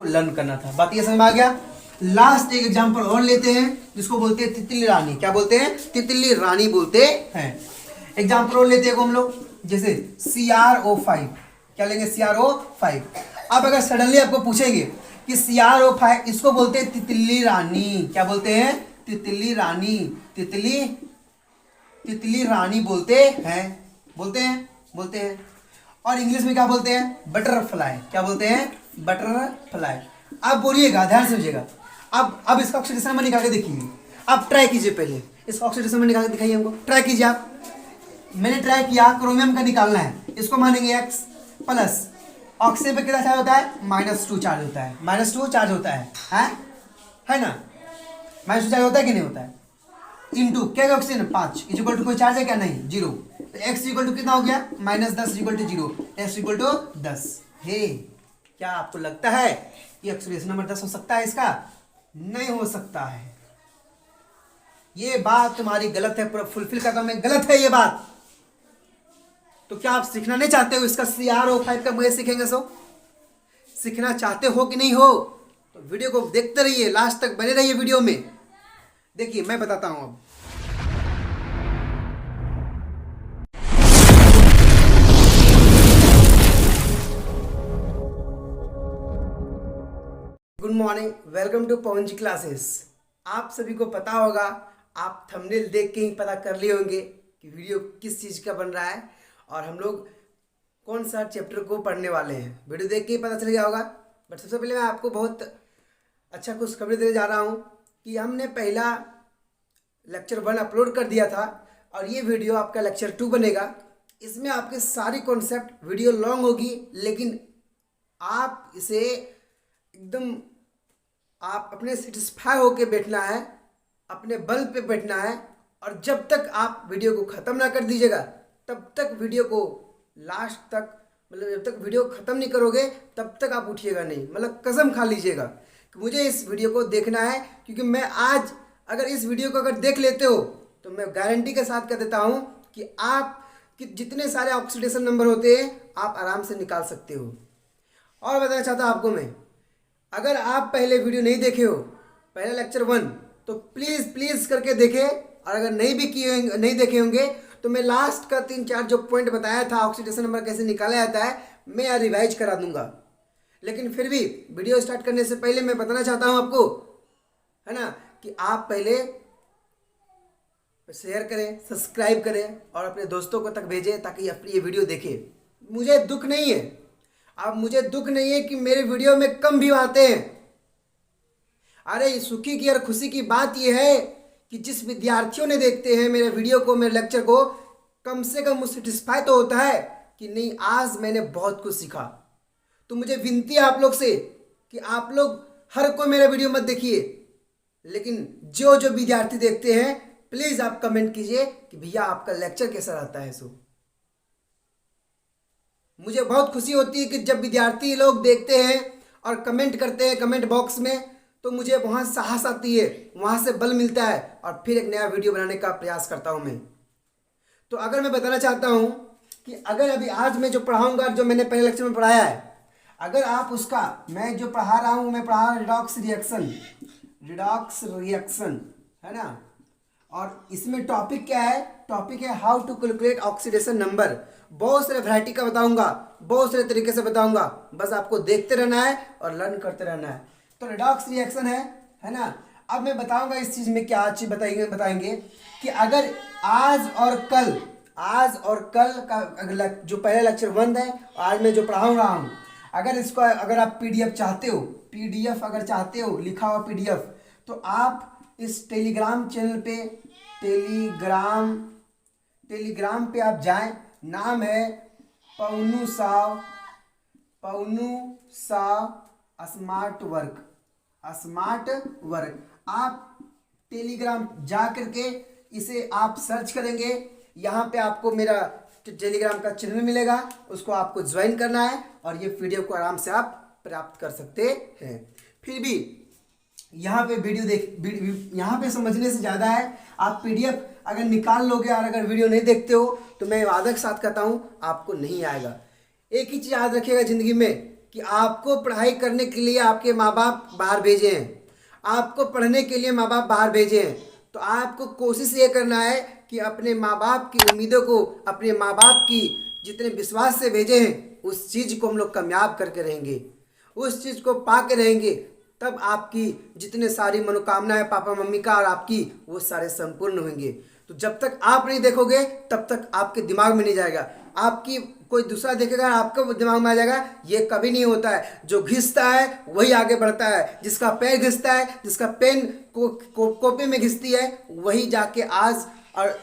Learn करना था। बात ये समझ में आ गया। लास्ट एक एग्जांपल और लेते हैं जिसको बोलते हैं तितली रानी। क्या बोलते हैं? तितली रानी बोलते हैं। एग्जांपल और लेते हैं हम लोग, जैसे CrO5। क्या लेंगे? CrO5। अब अगर सडनली आपको पूछेंगे कि CrO5 इसको बोलते हैं तितली रानी। क्या बोलते हैं? तितली रानी। तितली रानी बोलते हैं। बोलते हैं। और इंग्लिश में क्या बोलते हैं? बटरफ्लाई। क्या बोलते हैं? बटरफ्लाई। अब बोलिएगा, ध्यान से समझिएगा। अब इसका ऑक्सीडेशन नंबर निकाल के देखिए। आप ट्राई कीजिए, पहले इसका ऑक्सीडेशन नंबर निकाल के दिखाइए हमको। ट्राई कीजिए आप। मैंने ट्राई किया, क्रोमियम का निकालना है। इसको मानेंगे X प्लस, ऑक्सीजन पे कितना चार्ज होता है? -2 चार्ज होता है। -2 चार्ज होता है ना? -2 चार्ज होता है कि नहीं होता है? इंटू क्या है? ऑक्सीजन 5 इक्वल टू कोई चार्ज है क्या? नहीं, 0। तो x इक्वल टू कितना हो गया? -10 equal to 0, x equal to 10। Hey, क्या आपको लगता है कि ऑक्सीडेशन नंबर 10 हो सकता है इसका? नहीं हो सकता है। ये बात तुम्हारी गलत है, पूरा फुलफिल करता हूं मैं, गलत है ये बात। तो क्या आप सीखना नहीं चाहते हो इसका? CrO5 का मुझे सीखेंगे सो सीखना चाहते हो कि नहीं हो? तो वीडियो को देखते रहिए, लास्ट तक बने रहिए वीडियो में। देखिए मैं बताता हूं अब। Good morning, welcome to Pawan ji classes. आप सभी को पता होगा, आप थंबनेल देख के ही पता कर लिए होंगे कि वीडियो किस चीज़ का बन रहा है और हम लोग कौन सा चैप्टर को पढ़ने वाले हैं। वीडियो देख के ही पता चल गया होगा। बट सबसे पहले मैं आपको बहुत अच्छा खुशखबरी देने जा रहा हूँ कि हमने पहला लेक्चर 1 अपलोड कर दिया था और ये वीडियो आपका लेक्चर 2 बनेगा। इसमें आपके सारी कॉन्सेप्ट, वीडियो लॉन्ग होगी लेकिन आप इसे एकदम आप अपने सेटिस्फाई होके बैठना है, अपने बल पे बैठना है। और जब तक आप वीडियो को ख़त्म ना कर दीजिएगा तब तक वीडियो को लास्ट तक, मतलब जब तक वीडियो ख़त्म नहीं करोगे तब तक आप उठिएगा नहीं। मतलब कसम खा लीजिएगा कि मुझे इस वीडियो को देखना है, क्योंकि मैं आज अगर इस वीडियो को अगर देख लेते हो तो मैं गारंटी के साथ कह देता हूँ कि आप कि जितने सारे ऑक्सीडेशन नंबर होते हैं आप आराम से निकाल सकते हो। और बताना चाहता हूँ आपको मैं, अगर आप पहले वीडियो नहीं देखे हो, पहले लेक्चर 1, तो प्लीज़ करके देखें। और अगर नहीं देखे होंगे तो मैं लास्ट का 3-4 जो पॉइंट बताया था ऑक्सीडेशन नंबर कैसे निकाला जाता है, मैं यहाँ रिवाइज करा दूंगा। लेकिन फिर भी वीडियो स्टार्ट करने से पहले मैं बताना चाहता हूँ आपको, है ना, कि आप पहले शेयर करें, सब्सक्राइब करें और अपने दोस्तों को तक भेजें ताकि अपनी ये वीडियो देखें। मुझे दुख नहीं है, अब मुझे दुख नहीं है कि मेरे वीडियो में कम व्यू आते हैं। अरे सुखी की और खुशी की बात यह है कि जिस विद्यार्थियों ने देखते हैं मेरे वीडियो को, मेरे लेक्चर को, कम से कम वो सेटिस्फाई तो होता है कि नहीं आज मैंने बहुत कुछ सीखा। तो मुझे विनती है आप लोग से कि आप लोग हर कोई मेरा वीडियो मत देखिए, लेकिन जो जो विद्यार्थी देखते हैं प्लीज़ आप कमेंट कीजिए कि भैया आपका लेक्चर कैसा रहता है। सो मुझे बहुत खुशी होती है कि जब विद्यार्थी लोग देखते हैं और कमेंट करते हैं कमेंट बॉक्स में, तो मुझे वहाँ साहस आती है, वहाँ से बल मिलता है और फिर एक नया वीडियो बनाने का प्रयास करता हूँ मैं। तो अगर मैं बताना चाहता हूँ कि अगर अभी आज मैं जो पढ़ाऊँगा, जो मैंने पहले लेक्चर में पढ़ाया है, अगर आप उसका, मैं जो पढ़ा रहा हूँ, मैं पढ़ा रहा हूँ रिडॉक्स रिएक्शन, है ना। और इसमें टॉपिक क्या है? टॉपिक है how to calculate oxidation number. बहुत सारे वैरायटी का बताऊंगा, बहुत सारे तरीके से बताऊंगा, बस आपको देखते रहना है और लर्न करते रहना है। तो रिडॉक्स रिएक्शन है ना। अब मैं बताऊंगा इस चीज़ में क्या चीज़ बताएंगे कि अगर आज और कल का जो पहला लेक्चर 1 है, आज मैं जो पढ़ा रहा हूँ, अगर इसको अगर आप PDF चाहते हो, PDF अगर चाहते हो लिखा हुआ PDF, तो आप इस टेलीग्राम चैनल पे, टेलीग्राम पे आप जाएं। नाम है पवनू साव स्मार्ट वर्क। आप टेलीग्राम जा करके इसे आप सर्च करेंगे, यहाँ पे आपको मेरा टेलीग्राम का चैनल मिलेगा, उसको आपको ज्वाइन करना है और ये PDF को आराम से आप प्राप्त कर सकते हैं। फिर भी यहाँ पे यहाँ पे समझने से ज़्यादा है, आप PDF अगर निकाल लोगे और अगर वीडियो नहीं देखते हो तो मैं वादा के साथ कहता हूँ आपको नहीं आएगा। एक ही चीज़ याद रखिएगा ज़िंदगी में कि आपको पढ़ाई करने के लिए आपके माँ बाप बाहर भेजे हैं, आपको पढ़ने के लिए माँ बाप बाहर भेजे हैं, तो आपको कोशिश ये करना है कि अपने माँ बाप की उम्मीदों को, अपने माँ बाप की जितने विश्वास से भेजे हैं उस चीज़ को हम लोग कामयाब करके रहेंगे, उस चीज़ को पा के रहेंगे, तब आपकी जितने सारी मनोकामनाएं पापा मम्मी का और आपकी वो सारे संपूर्ण होंगे। तो जब तक आप नहीं देखोगे तब तक आपके दिमाग में नहीं जाएगा, आपकी कोई दूसरा देखेगा आपके दिमाग में आ जाएगा। ये कभी नहीं होता है, जो घिसता है वही आगे बढ़ता है, जिसका पैर घिसता है, जिसका पेन कॉपी में घिसती है वही जाके आज और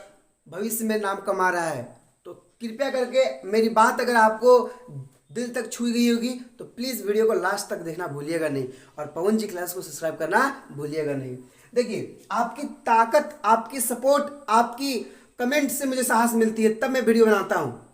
भविष्य में नाम कमा रहा है। तो कृपया करके मेरी बात अगर आपको दिल तक छू गई होगी तो प्लीज़ वीडियो को लास्ट तक देखना भूलिएगा नहीं, और पवन जी क्लास को सब्सक्राइब करना भूलिएगा नहीं। देखिए, आपकी ताकत, आपकी सपोर्ट, आपकी कमेंट से मुझे साहस मिलती है, तब मैं वीडियो बनाता हूँ।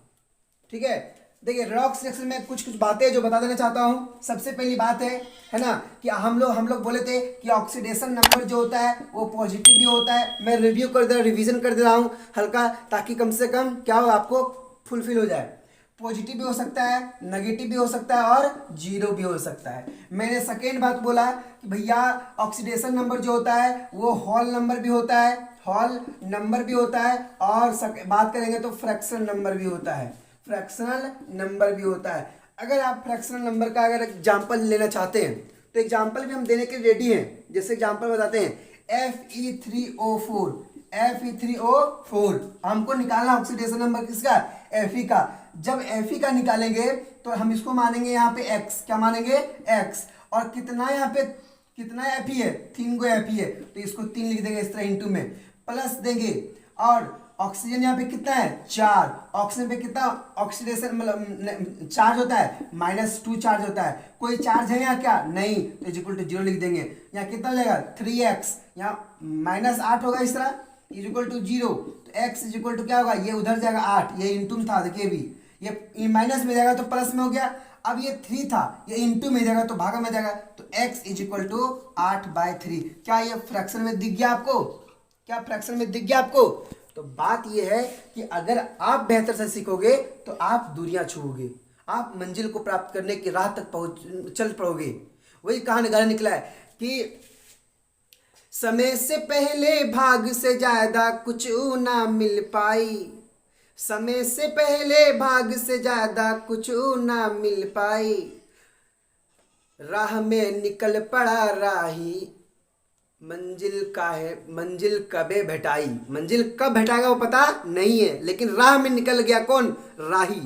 ठीक है, देखिए रॉक सेक्शन में कुछ बातें जो बता देना चाहता हूँ। सबसे पहली बात है ना, कि हम लोग बोले थे कि ऑक्सीडेशन नंबर जो होता है वो पॉजिटिव भी होता है। मैं रिवीजन कर दे रहा हूँ हल्का, ताकि कम से कम क्या हो, आपको फुलफिल हो जाए। पॉजिटिव भी हो सकता है, नेगेटिव भी हो सकता है और जीरो भी हो सकता है। मैंने सेकेंड बात बोला कि भैया ऑक्सीडेशन नंबर जो होता है वो हॉल नंबर भी होता है, हॉल नंबर भी होता है, और बात करेंगे तो फ्रैक्शन नंबर भी होता है, फ्रैक्शनल नंबर भी होता है। अगर आप फ्रैक्शनल नंबर का अगर एग्जाम्पल लेना चाहते हैं तो एग्जाम्पल भी हम देने के रेडी हैं। जैसे एग्जाम्पल बताते हैं, Fe3O4, Fe3O4 हमको निकालना ऑक्सीडेशन नंबर किसका, Fe का। जब Fe का निकालेंगे तो हम इसको मानेंगे यहाँ पे x, क्या मानेंगे x, और कितना यहाँ पे कितना Fe है, 3 गो Fe है, तो इसको 3 लिख देंगे इस तरह इंटू में, प्लस देंगे, और ऑक्सीजन यहाँ पे कितना है 4, ऑक्सीजन पे कितना ऑक्सीडेशन मतलब चार्ज होता है, -2 चार्ज होता है। कोई चार्ज है यहाँ क्या, नहीं, तो इज इक्वल टू 0 लिख देंगे। यहाँ कितना हो जाएगा 3x, यहाँ -8 होगा इस तरह, इज इक्वल टू 0, तो x इज इक्वल टू क्या होगा, ये उधर जाएगा 8, ये इंटू में था, देखिए भी ये माइनस में जाएगा तो प्लस में हो गया। अब ये 3 था, ये इंटू में जाएगा तो भागा में जाएगा, तो x इज इक्वल टू 8/3। क्या ये फ्रैक्शन में दिख गया आपको, क्या फ्रैक्शन में दिख गया आपको? तो बात ये है कि अगर आप बेहतर से सीखोगे तो आप दूरियां छूओगे, आप मंजिल को प्राप्त करने की राह तक चल पड़ोगे। वही कहानी गाना निकला है कि समय से पहले भाग से ज्यादा कुछ ना मिल पाई, समय से पहले भाग से ज्यादा कुछ ना मिल पाई, राह में निकल पड़ा राही, मंजिल का है मंजिल कबे भेटाई। मंजिल कब भेटाएगा वो पता नहीं है, लेकिन राह में निकल गया कौन, राही।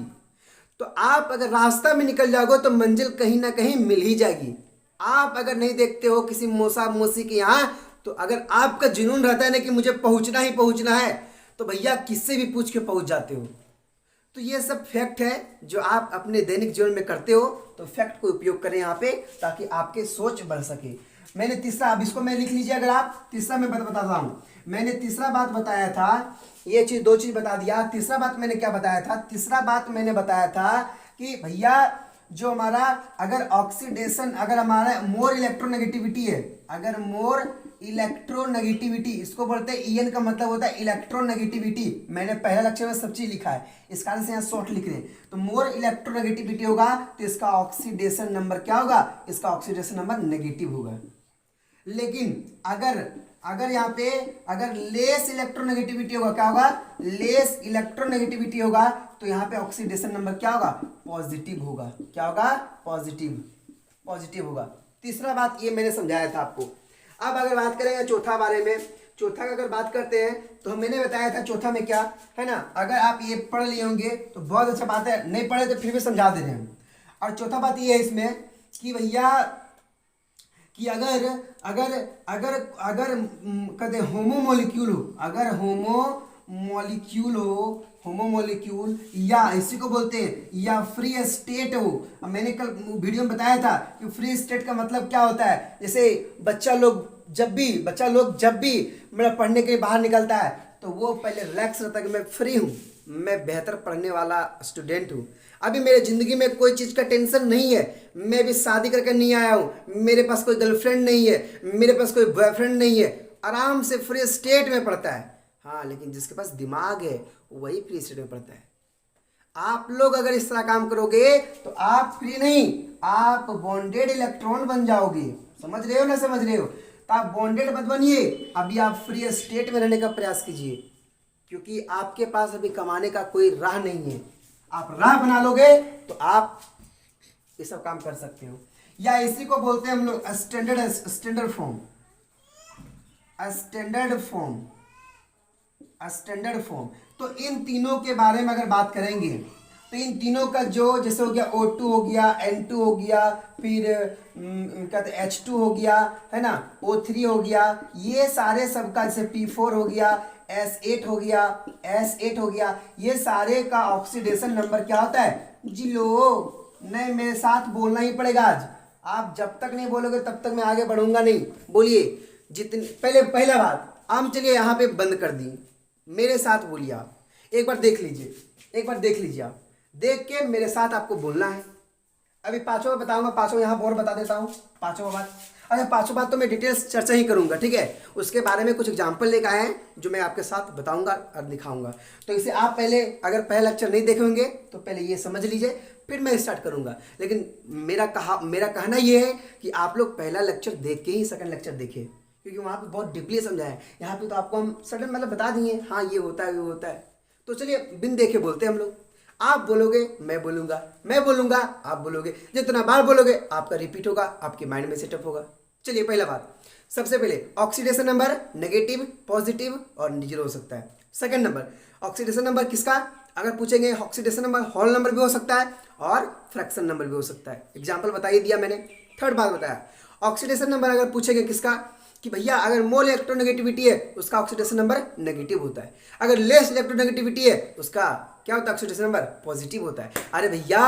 तो आप अगर रास्ता में निकल जाओगे तो मंजिल कहीं ना कहीं मिल ही जाएगी। आप अगर नहीं देखते हो किसी मौसा मौसी के यहाँ, तो अगर आपका जुनून रहता है ना कि मुझे पहुँचना ही पहुँचना है, तो भैया किससे भी पूछ के पहुँच जाते हो। तो ये सब फैक्ट है जो आप अपने दैनिक जीवन में करते हो, तो फैक्ट को उपयोग करें यहाँ पे, ताकि आपके सोच बढ़ सके। मैंने तीसरा, अब इसको मैं लिख लीजिए अगर आप, तीसरा मैं बताता हूँ। मैंने तीसरा बात बताया था, ये चीज़ 2 चीज़ बता दिया। तीसरा बात मैंने क्या बताया था, तीसरा बात मैंने बताया था कि भैया जो हमारा अगर ऑक्सीडेशन, अगर हमारा मोर इलेक्ट्रोनेगेटिविटी है, अगर मोर इलेक्ट्रोनेगेटिविटी, इसको बोलते हैं EN का मतलब होता है इलेक्ट्रोनेगेटिविटी। मैंने पहला लेक्चर में सब चीज़ लिखा है, इस कारण से यहाँ शॉर्ट लिख रहे हैं। तो मोर इलेक्ट्रोनेगेटिविटी होगा तो इसका ऑक्सीडेशन नंबर क्या होगा, इसका ऑक्सीडेशन नंबर नेगेटिव होगा। लेकिन अगर यहाँ पे अगर लेस इलेक्ट्रोनेगेटिविटी होगा, क्या होगा, लेस इलेक्ट्रोनेगेटिविटी होगा, तो यहाँ पे ऑक्सीडेशन नंबर क्या होगा, पॉजिटिव होगा। क्या होगा, पॉजिटिव होगा। तीसरा बात ये मैंने समझाया था आपको। अब अगर बात करेंगे चौथा बारे में, चौथा का अगर बात करते हैं तो मैंने बताया था चौथा में क्या है ना, अगर आप ये पढ़ लिए होंगे तो बहुत अच्छा बात है, नहीं पढ़े तो फिर भी समझा दे रहे हैं। और चौथा बात ये है इसमें कि भैया कि अगर अगर अगर अगर कहते होमोमोलिक्यूल हो, अगर होमोमोलिक्यूल या इसी को बोलते हैं या फ्री स्टेट हो। अब मैंने कल वीडियो में बताया था कि फ्री स्टेट का मतलब क्या होता है। जैसे बच्चा लोग जब भी मतलब पढ़ने के लिए बाहर निकलता है तो वो पहले रिलैक्स रहता है कि मैं फ्री हूँ, मैं बेहतर पढ़ने वाला स्टूडेंट हूँ, अभी मेरे ज़िंदगी में कोई चीज़ का टेंशन नहीं है, मैं भी शादी करके नहीं आया हूँ, मेरे पास कोई गर्लफ्रेंड नहीं है, मेरे पास कोई बॉयफ्रेंड नहीं है, आराम से फ्री स्टेट में पढ़ता है। हाँ, लेकिन जिसके पास दिमाग है वही फ्री स्टेट में पढ़ता है। आप लोग अगर इस तरह काम करोगे तो आप फ्री नहीं, आप बॉन्डेड इलेक्ट्रॉन बन जाओगे। समझ रहे हो ना, समझ रहे हो? तो आप बॉन्डेड मत बनिए, अभी आप फ्री स्टेट में रहने का प्रयास कीजिए, क्योंकि आपके पास अभी कमाने का कोई राह नहीं है। आप राह बना लोगे तो आप ये सब काम कर सकते हो। या इसी को बोलते हैं हम लोग स्टैंडर्ड फॉर्म। Standard form. तो इन तीनों के बारे में अगर बात करेंगे तो इन तीनों का जो जैसे हो गया O2 हो गया, N2 हो गया, फिर कहते H2 हो गया, है ना, O3 हो गया, ये सारे सबका जैसे P4 हो गया, S8 हो गया, S8 हो गया, ये सारे का ऑक्सीडेशन नंबर क्या होता है? जीरो। नहीं, मेरे साथ बोलना ही पड़ेगा आज। आप जब तक नहीं बोलोगे तब तक मैं आगे बढ़ूंगा नहीं। बोलिए जितने पहला बात हम चलिए यहाँ पे बंद कर दी, मेरे साथ बोलिए आप। एक बार देख लीजिए आप, देख के मेरे साथ आपको बोलना है। अभी पांचों बताऊंगा, पांचों यहाँ और बता देता हूँ पांचों बात। अच्छा, पांचों बात तो मैं डिटेल्स चर्चा ही करूंगा, ठीक है? उसके बारे में कुछ एग्जाम्पल लेकर आए हैं जो मैं आपके साथ बताऊंगा और दिखाऊंगा। तो इसे आप पहले अगर पहला लेक्चर नहीं देखे होंगे तो पहले ये समझ लीजिए, फिर मैं स्टार्ट करूंगा। लेकिन मेरा कहना ये है कि आप लोग पहला लेक्चर देख के ही सेकंड लेक्चर देखें, क्योंकि वहाँ पे बहुत डीपली समझाया है। यहाँ पे तो आपको हम सडन मतलब बता दिए, हाँ ये होता है, वो होता है। तो चलिए बिन देखे बोलते हैं हम लोग। आप बोलोगे मैं बोलूँगा आप बोलोगे, जितना बार बोलोगे आपका रिपीट होगा, आपके माइंड में सेटअप होगा। चलिए पहला बात, सबसे पहले ऑक्सीडेशन नंबर नेगेटिव, पॉजिटिव और जीरो हो सकता है। सेकंड नंबर, ऑक्सीडेशन नंबर किसका अगर पूछेंगे, ऑक्सीडेशन नंबर होल नंबर भी हो सकता है और फ्रैक्शन नंबर भी हो सकता है। एग्जाम्पल बताइए दिया मैंने। थर्ड बात बताया, ऑक्सीडेशन नंबर अगर पूछेंगे किसका, कि भैया अगर मोल इलेक्ट्रोनेगेटिविटी है उसका ऑक्सीडेशन नंबर नेगेटिव होता है, अगर लेस इलेक्ट्रोनेगेटिविटी है उसका क्या होता है? ऑक्सीडेशन नंबर पॉजिटिव होता है। अरे भैया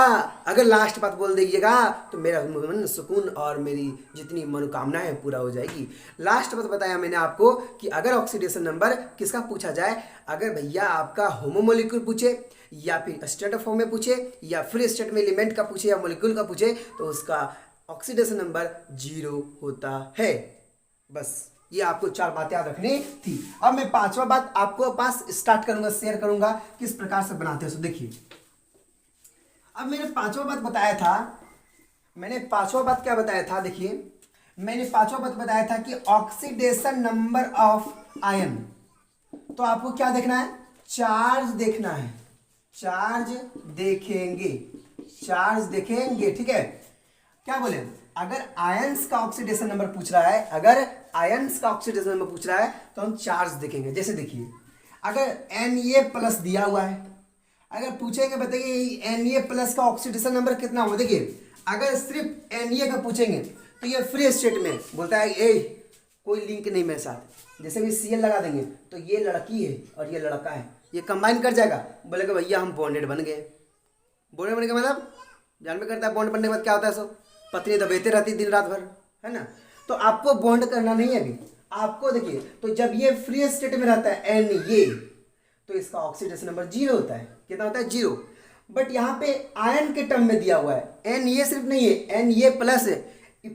अगर लास्ट बात बोल दीजिएगा तो मेरा मन सुकून और मेरी जितनी मनोकामनाएं हैं पूरा हो जाएगी। लास्ट बात बताया मैंने आपको कि अगर ऑक्सीडेशन नंबर किसका पूछा जाए, अगर भैया आपका होमोमोलिक्यूल पूछे या फिर स्टेट ऑफ फॉर्म में पूछे या फ्री स्टेट में एलिमेंट का पूछे या मोलिक्यूल का पूछे तो उसका ऑक्सीडेशन नंबर जीरो होता है। बस ये आपको चार बातें याद रखनी थी। अब मैं पांचवा बात आपको पास स्टार्ट करूंगा, शेयर करूंगा किस प्रकार से बनाते हैं। सो देखिए, अब मैंने पांचवा बात बताया था, देखिए मैंने पांचवा बात बताया था कि ऑक्सीडेशन नंबर ऑफ आयन। तो आपको क्या देखना है? चार्ज देखना है, चार्ज देखेंगे, ठीक है? क्या बोले, अगर आयंस का ऑक्सीडेशन नंबर पूछ रहा है, तो हम चार्ज देखेंगे। जैसे देखिए, अगर Na+ दिया हुआ है, अगर पूछेंगे बताइए Na+ का ऑक्सीडेशन नंबर कितना हुआ। देखिए अगर सिर्फ Na का पूछेंगे तो ये फ्री स्टेट में बोलता है ए कोई लिंक नहीं मेरे साथ। जैसे भी Cl लगा देंगे तो ये लड़की है और ये लड़का है, ये कंबाइन कर जाएगा, बोलेगा भैया हम बॉन्डेड बन गए। बॉन्डेड बनने का मतलब जान में करता है, बॉन्ड बनने के बाद क्या होता है? सो पत्नी दबेते रहती दिन रात भर, है ना? तो आपको बॉन्ड करना नहीं है अभी आपको। देखिए तो जब ये फ्री स्टेट में रहता है Na, तो इसका ऑक्सीडेशन नंबर जीरो होता है। कितना होता है? जीरो। बट यहाँ पे आयन के टर्म में दिया हुआ है, Na सिर्फ नहीं है, Na+ है।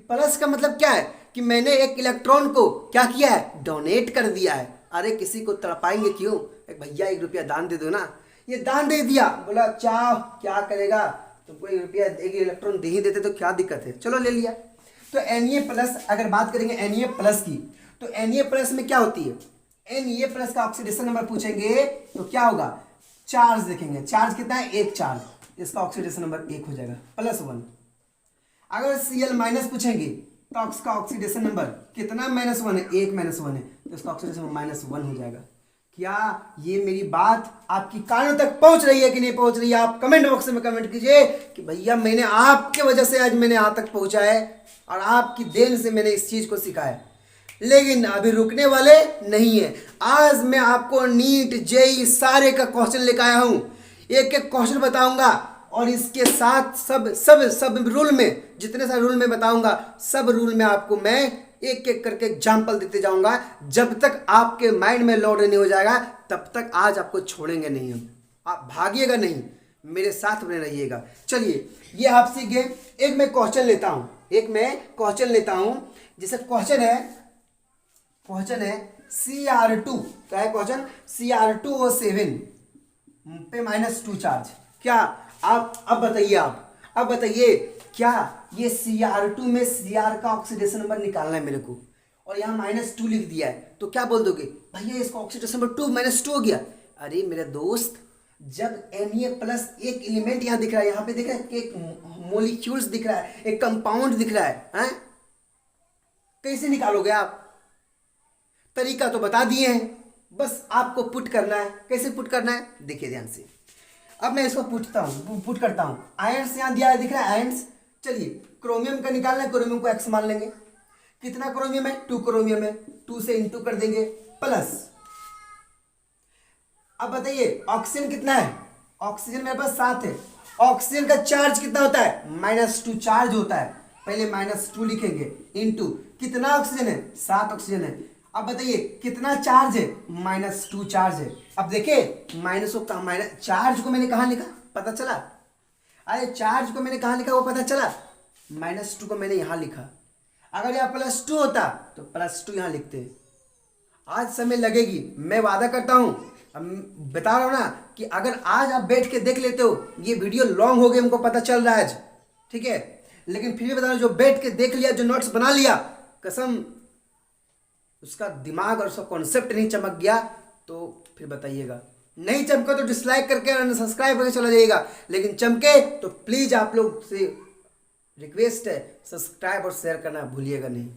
प्लस का मतलब क्या है कि मैंने एक इलेक्ट्रॉन को क्या किया है? डोनेट कर दिया है। अरे किसी को तड़पाएंगे क्यों? एक भैया 1 रुपया दान दे दो ना, ये दान दे दिया, बोला चाह क्या करेगा, तुमको 1 रुपया 1 इलेक्ट्रॉन दे ही देते तो क्या दिक्कत है, चलो ले लिया। तो Na+ अगर बात करेंगे Na+ की, तो Na+ में क्या होती है? Na+ का ऑक्सीडेशन नंबर पूछेंगे तो क्या होगा? चार्ज देखेंगे, चार्ज कितना है? 1 चार्ज, इसका ऑक्सीडेशन नंबर 1 हो जाएगा, +1। अगर Cl- पूछेंगे तो इसका ऑक्सीडेशन नंबर कितना? -1 है, 1 -1 है, तो इसका ऑक्सीडेशन नंबर -1 हो जाएगा। क्या ये मेरी बात आपकी कानों तक पहुंच रही है कि नहीं पहुंच रही है? आप कमेंट बॉक्स में कमेंट कीजिए कि भैया मैंने आपके वजह से आज मैंने यहाँ तक पहुंचा है और आपकी देन से मैंने इस चीज को सीखा है। लेकिन अभी रुकने वाले नहीं है। आज मैं आपको नीट जेई सारे का क्वेश्चन लेकर आया हूं, एक एक क्वेश्चन बताऊंगा और इसके साथ सब रूल में, जितने सारे रूल में बताऊंगा, सब रूल में आपको मैं एक एक करके एग्जाम्पल देते जाऊंगा। जब तक आपके माइंड में लोड नहीं हो जाएगा तब तक आज आपको छोड़ेंगे नहीं हम, आप भागिएगा नहीं, मेरे साथ बने रहिएगा। चलिए ये आप सीख गए। एक मैं क्वेश्चन लेता हूं, जैसे क्वेश्चन है Cr2 क्या है? क्वेश्चन Cr2O7 पे -2 चार्ज, क्या आप अब बताइए, अब बताइए क्या ये Cr2 में Cr का ऑक्सीडेशन नंबर निकालना है मेरे को, और यहाँ -2 लिख दिया है, तो क्या बोल दोगे भैया इसका ऑक्सीडेशन नंबर 2 - 2 हो गया। अरे मेरे दोस्त, जब Na+ एक एलिमेंट यहाँ दिख रहा है, यहाँ पे दिख रहा है, एक मोलिक्यूल्स दिख रहा है, एक कंपाउंड दिख रहा है, कैसे निकालोगे आप? तरीका तो बता दिए हैं, बस आपको पुट करना है। कैसे पुट करना है देखिए ध्यान से। अब मैं इसको पुट करता हूँ। आयंस यहाँ दिया है, दिख रहा है आयंस। चलिए क्रोमियम का निकालना है, क्रोमियम को x मान लेंगे। कितना क्रोमियम है? 2 क्रोमियम है, 2 से इंटू कर देंगे प्लस। अब बताइए ऑक्सीजन कितना है? ऑक्सीजन मेरे पास 7 है। ऑक्सीजन का चार्ज कितना होता है? -2 चार्ज होता है। पहले -2 लिखेंगे इंटू कितना ऑक्सीजन है? 7 ऑक्सीजन है। अब बताइए कितना चार्ज है? -2 चार्ज है। अब देखिए माइनस चार्ज को मैंने कहाँ लिखा पता चला? अरे चार्ज को मैंने कहाँ लिखा वो पता चला? -2 को मैंने यहाँ लिखा। अगर यहाँ +2 होता तो +2 यहाँ लिखते। आज समय लगेगी, मैं वादा करता हूँ, बता रहा हूँ ना कि अगर आज आप बैठ के देख लेते हो, ये वीडियो लॉन्ग हो गई हमको पता चल रहा है आज, ठीक है, लेकिन फिर भी बता रहा हूँ, जो बैठ के देख लिया, जो नोट्स बना लिया, कसम उसका दिमाग और उसका कॉन्सेप्ट नहीं चमक गया तो फिर बताइएगा। नहीं चमका तो डिसलाइक करके और सब्सक्राइब करके चला जाइएगा, लेकिन चमके तो प्लीज़ आप लोग से रिक्वेस्ट है, सब्सक्राइब और शेयर करना भूलिएगा नहीं,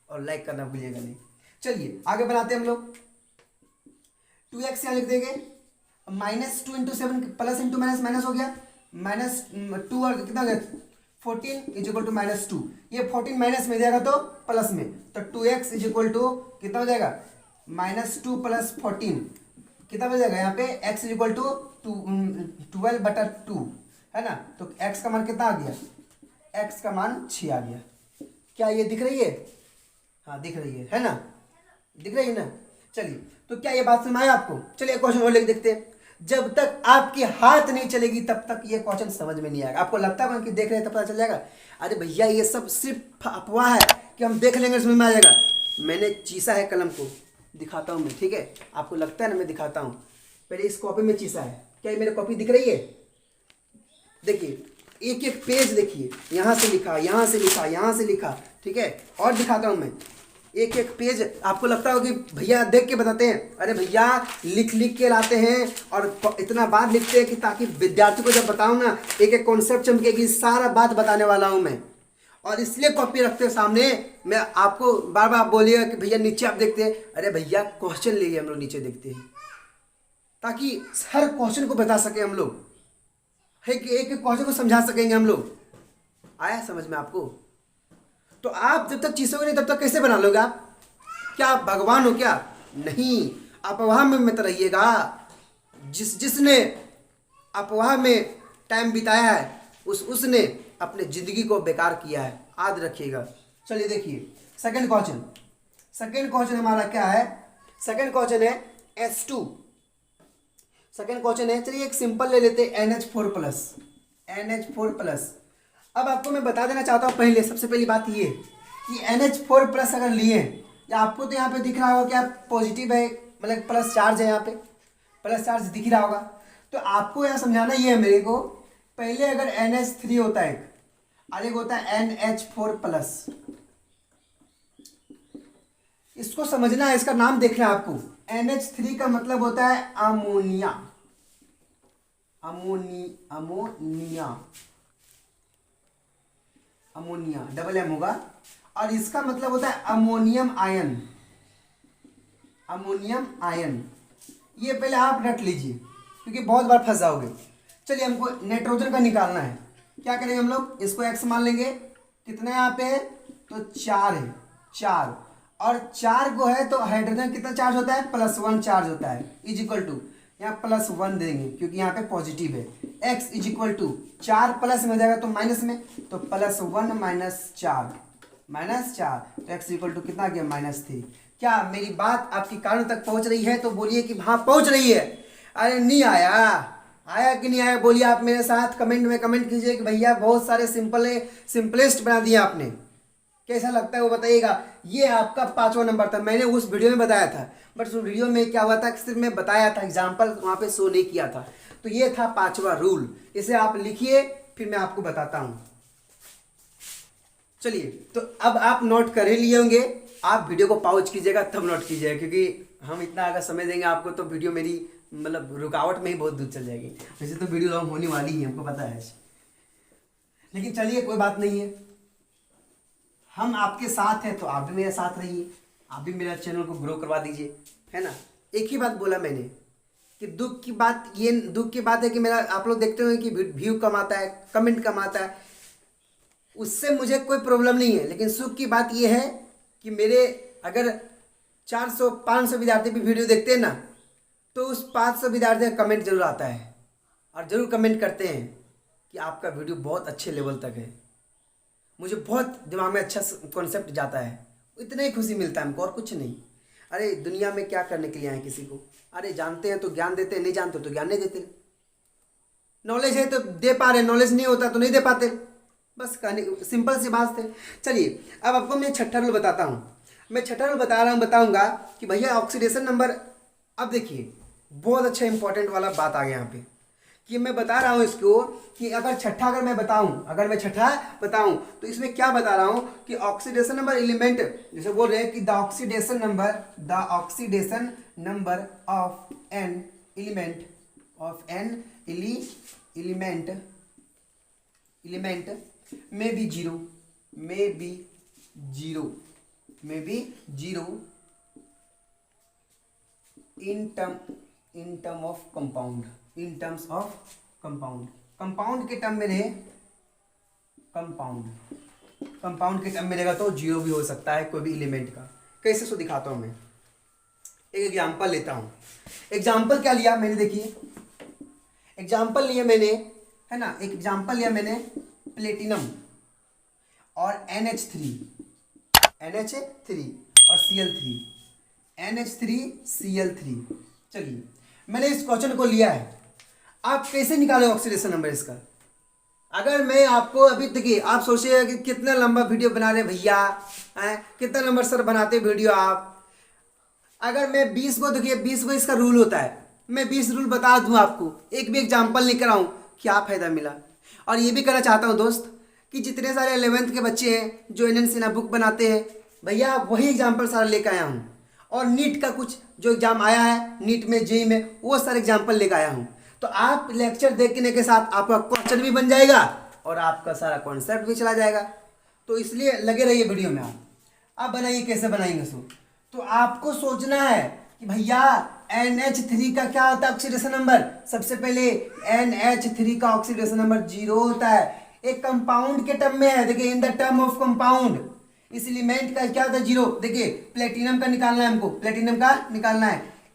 और लाइक करना भूलिएगा नहीं। चलिए आगे बनाते हैं हम लोग। 2x यहाँ लिख देंगे, -2 × 7 प्लस इंटू माइनस माइनस हो गया, -2 और कितना हो गया 14 = -2। ये 14 माइनस में जाएगा तो प्लस में, तो 2x = कितना हो जाएगा? -2 + 14 कितना हो जाएगा? यहाँ पे x = 12/2 है ना, तो x का मान कितना आ गया? x का मान 6 आ गया। क्या ये दिख रही है? हाँ दिख रही है ना, दिख रही है ना। चलिए तो क्या ये बात समझ आया आपको? चलिए क्वेश्चन और लिख देखते हैं। जब तक आपकी हाथ नहीं चलेगी तब तक ये क्वेश्चन समझ में नहीं आएगा। आपको लगता है कि देख रहे हैं तब पता चल जाएगा? अरे भैया ये सब सिर्फ अफवाह है कि हम देख लेंगे समझ में आ जाएगा। मैंने चीसा है कलम को, दिखाता हूँ मैं, ठीक है? आपको लगता है ना मैं दिखाता हूँ। पहले इस कॉपी में चीसा है, क्या ये मेरी कॉपी दिख रही है? देखिए एक एक पेज देखिए, यहाँ से लिखा, यहाँ से लिखा, यहाँ से लिखा, ठीक है? और दिखाता हूँ मैं एक एक पेज। आपको लगता हो कि भैया देख के बताते हैं, अरे भैया लिख लिख के लाते हैं और इतना बात लिखते हैं कि ताकि विद्यार्थी को जब बताऊं ना एक एक कॉन्सेप्ट चमकेगी, सारा बात बताने वाला हूं मैं। और इसलिए कॉपी रखते हैं सामने। मैं आपको बार बार बोलिएगा कि भैया नीचे आप देखते हैं, अरे भैया क्वेश्चन ले हम लोग नीचे देखते हैं ताकि हर क्वेश्चन को बता सके हम लोग, है कि एक एक क्वेश्चन को समझा सकेंगे हम लोग। आया समझ में आपको? तो आप जब तक चीज़ोगे नहीं तब तक कैसे बना लोगे आप? क्या आप भगवान हो क्या? नहीं, अफवाह में मत रहिएगा। जिसने अफवाह में टाइम बिताया है उसने अपने ज़िंदगी को बेकार किया है, याद रखिएगा। चलिए देखिए सेकंड क्वेश्चन हमारा क्या है? सेकंड क्वेश्चन है H2। सेकंड क्वेश्चन है, चलिए एक सिंपल ले लेते हैं, NH4+। अब आपको मैं बता देना चाहता हूँ, पहले सबसे पहली बात ये कि NH4+ अगर लिए, या आपको तो यहाँ पे दिख रहा होगा कि आप पॉजिटिव है, मतलब प्लस चार्ज है, यहाँ पे प्लस चार्ज दिख रहा होगा, तो आपको यहाँ समझाना ये है मेरे को। पहले अगर NH3 होता है और एक होता है NH4+, इसको समझना है, इसका नाम देखना है आपको। NH3 का मतलब होता है अमोनिया, अमोनिया डबल एम होगा, और इसका मतलब होता है अमोनियम आयन। ये पहले आप रट लीजिए क्योंकि बहुत बार फंस जाओगे। चलिए हमको नाइट्रोजन का निकालना है। क्या करेंगे हम लोग? इसको x मान लेंगे। कितना यहाँ पे? तो 4 है, 4, और 4 को है तो हाइड्रोजन कितना चार्ज होता है? +1 चार्ज होता है, = यहाँ +1 देंगे क्योंकि यहाँ पे पॉजिटिव है। x = 4 प्लस में हो जाएगा तो माइनस में, तो +1 - 4 तो x = कितना आ गया? -3। क्या मेरी बात आपकी कानों तक पहुँच रही है? तो बोलिए कि हाँ पहुँच रही है। अरे नहीं आया कि नहीं आया बोलिए आप मेरे साथ कमेंट में कमेंट कीजिए कि भैया बहुत सारे सिंपलेस्ट बना दिया आपने। कैसा लगता है वो बताइएगा। ये आपका 5वां नंबर था, मैंने उस वीडियो में बताया था, बट उस वीडियो में क्या हुआ था, सिर्फ मैं बताया था, एग्जाम्पल वहाँ पे शो नहीं किया था। तो ये था 5वां रूल, इसे आप लिखिए, फिर मैं आपको बताता हूँ। चलिए, तो अब आप नोट कर ही लिए होंगे, आप वीडियो को पॉज कीजिएगा तब नोट कीजिएगा, क्योंकि हम इतना अगर समय देंगे आपको तो वीडियो मेरी मतलब रुकावट में ही बहुत दूर चल जाएगी। वैसे तो वीडियो लॉन्ग होने वाली ही है, हमको पता है, लेकिन चलिए कोई बात नहीं है, हम आपके साथ हैं तो आप भी मेरे साथ रहिए, आप भी मेरा चैनल को ग्रो करवा दीजिए, है ना। एक ही बात बोला मैंने कि दुख की बात है कि मेरा आप लोग देखते हो कि व्यू कम आता है, कमेंट कम आता है, उससे मुझे कोई प्रॉब्लम नहीं है। लेकिन सुख की बात यह है कि मेरे अगर 400-500 विद्यार्थी भी वीडियो देखते हैं ना, तो उस 500 विद्यार्थी का कमेंट जरूर आता है और ज़रूर कमेंट करते हैं कि आपका वीडियो बहुत अच्छे लेवल तक है। मुझे बहुत दिमाग में अच्छा कॉन्सेप्ट जाता है, इतना ही खुशी मिलता है हमको, और कुछ नहीं। अरे दुनिया में क्या करने के लिए आए किसी को? अरे जानते हैं तो ज्ञान देते हैं, नहीं जानते तो ज्ञान नहीं देते। नॉलेज है तो दे पा रहे, नॉलेज नहीं होता तो नहीं दे पाते, बस कहने सिंपल सी बात है। चलिए अब आपको मैं छठा रूल बताता हूँ। मैं छठा रूल बताऊँगा कि भैया ऑक्सीडेशन नंबर, अब देखिए बहुत अच्छा इंपॉर्टेंट वाला बात आ गया यहाँ पे कि मैं बता रहा हूँ इसको कि अगर मैं छठा बताऊँ तो इसमें क्या बता रहा हूँ कि ऑक्सीडेशन नंबर एलिमेंट, जैसे बोल रहे हैं कि the oxidation number of an element may be zero in terms of compound, compound के टर्म में रहे, कंपाउंड के टर्म में रहेगा तो जीरो भी हो सकता है कोई भी एलिमेंट का। कैसे सो दिखाता हूँ मैं, एक एग्जांपल लेता हूँ। एग्जांपल क्या लिया मैंने, देखिए एग्जांपल लिया मैंने, है ना, एक एग्जांपल लिया मैंने प्लेटिनम और NH3 और Cl3। चलिए मैंने इस क्वेश्चन को लिया है, आप कैसे निकाले ऑक्सीडेशन नंबर इसका। अगर मैं आपको अभी देखिए, आप सोचिए कि कितना लंबा वीडियो बना रहे भैया, कितना नंबर सर बनाते वीडियो आप। अगर मैं 20 को, देखिए 20 को इसका रूल होता है, मैं 20 रूल बता दूं आपको, एक भी एग्जाम्पल लेकर आऊँ, क्या फ़ायदा मिला। और ये भी कहना चाहता हूँ दोस्त कि जितने सारे 11th के बच्चे हैं जो NN सिन्हा बुक बनाते हैं, भैया वही एग्जाम्पल सारा लेकर आया हूँ। और नीट का कुछ जो एग्जाम आया है, नीट में जेई में, वो सारे एग्जाम्पल लेकर आया हूँ। तो आप लेक्चर देखने के साथ आपका क्वेश्चन भी बन जाएगा और आपका सारा कॉन्सेप्ट भी चला जाएगा। तो इसलिए लगे रहिए वीडियो में। आप बनाइए, कैसे बनाएंगे सो, तो आपको सोचना है कि भैया NH3 का क्या होता है ऑक्सीडेशन नंबर। सबसे पहले NH3 का ऑक्सीडेशन नंबर 0 होता है, एक कंपाउंड के टर्म में है। देखिए in the term of compound, इस एलिमेंट का क्या होता है 0। देखिए प्लेटिनम का निकालना है हमको,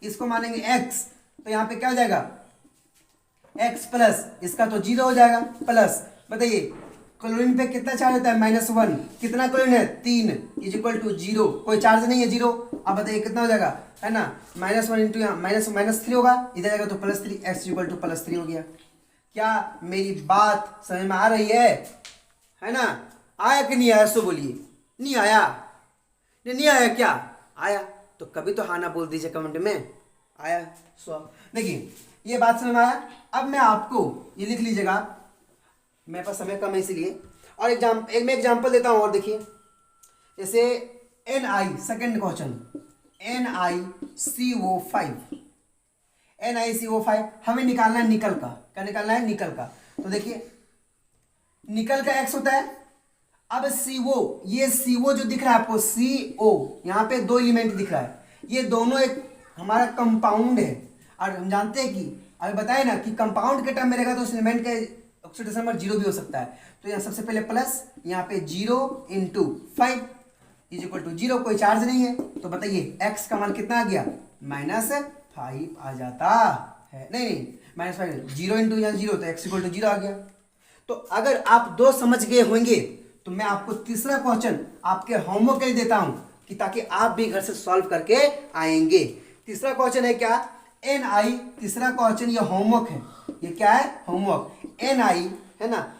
इसको मानेंगे X, तो यहाँ पे क्या हो जाएगा X प्लस, इसका तो 0 हो जाएगा प्लस। बताइए क्लोरीन पे कितना चार्ज होता है -1, कितना क्लोरीन है 3, इज इक्वल टू 0, कोई चार्ज नहीं है 0। अब बताइए कितना हो जाएगा, है ना, -1 इंटू यहाँ -3 होगा, इधर जाएगा तो +3, x इक्वल टू +3 हो गया। क्या मेरी बात समझ में आ रही है ना। आया कि नहीं आया, सो बोलिए। नहीं आया, नहीं आया, क्या आया तो कभी तो हाँ ना बोल दीजिए कमेंट में, आया सो। देखिए ये बात समझ में आया। अब मैं आपको ये लिख लीजिएगा, मेरे पास समय कम है इसीलिए, और मैं एग्जाम्पल देता हूँ। और देखिए जैसे Ni, सेकेंड क्वेश्चन, NiCO5 हमें निकालना है निकल का। क्या निकालना है, निकल का। तो देखिए निकल का X होता है। अब CO, ये CO जो दिख रहा है आपको, CO, यहाँ पे 2 एलिमेंट दिख रहा है, ये दोनों एक हमारा कंपाउंड है। और हम जानते हैं कि अभी बताए ना कि कंपाउंड के टर्म में रहेगा तो उस एलिमेंट का ऑक्सीडेशन नंबर 0 भी हो सकता है। तो यहाँ सबसे पहले प्लस, यहाँ पे 0 इंटू 5 इज इक्वल टू 0, कोई चार्ज नहीं है। तो बताइए x का मान कितना आ गया, -5 आ जाता है। नहीं -5, 0 इंटू यहाँ 0, तो x इक्वल टू 0 आ गया। तो अगर आप 2 समझ गए होंगे तो मैं आपको तीसरा क्वेश्चन आपके होमवर्क के लिए देता हूं कि ताकि आप भी घर से सॉल्व करके आएंगे। तीसरा क्वेश्चन है क्या, Ni, तीसरा क्वेश्चन ये होमवर्क है। ये क्या है, होमवर्क। Ni है ना,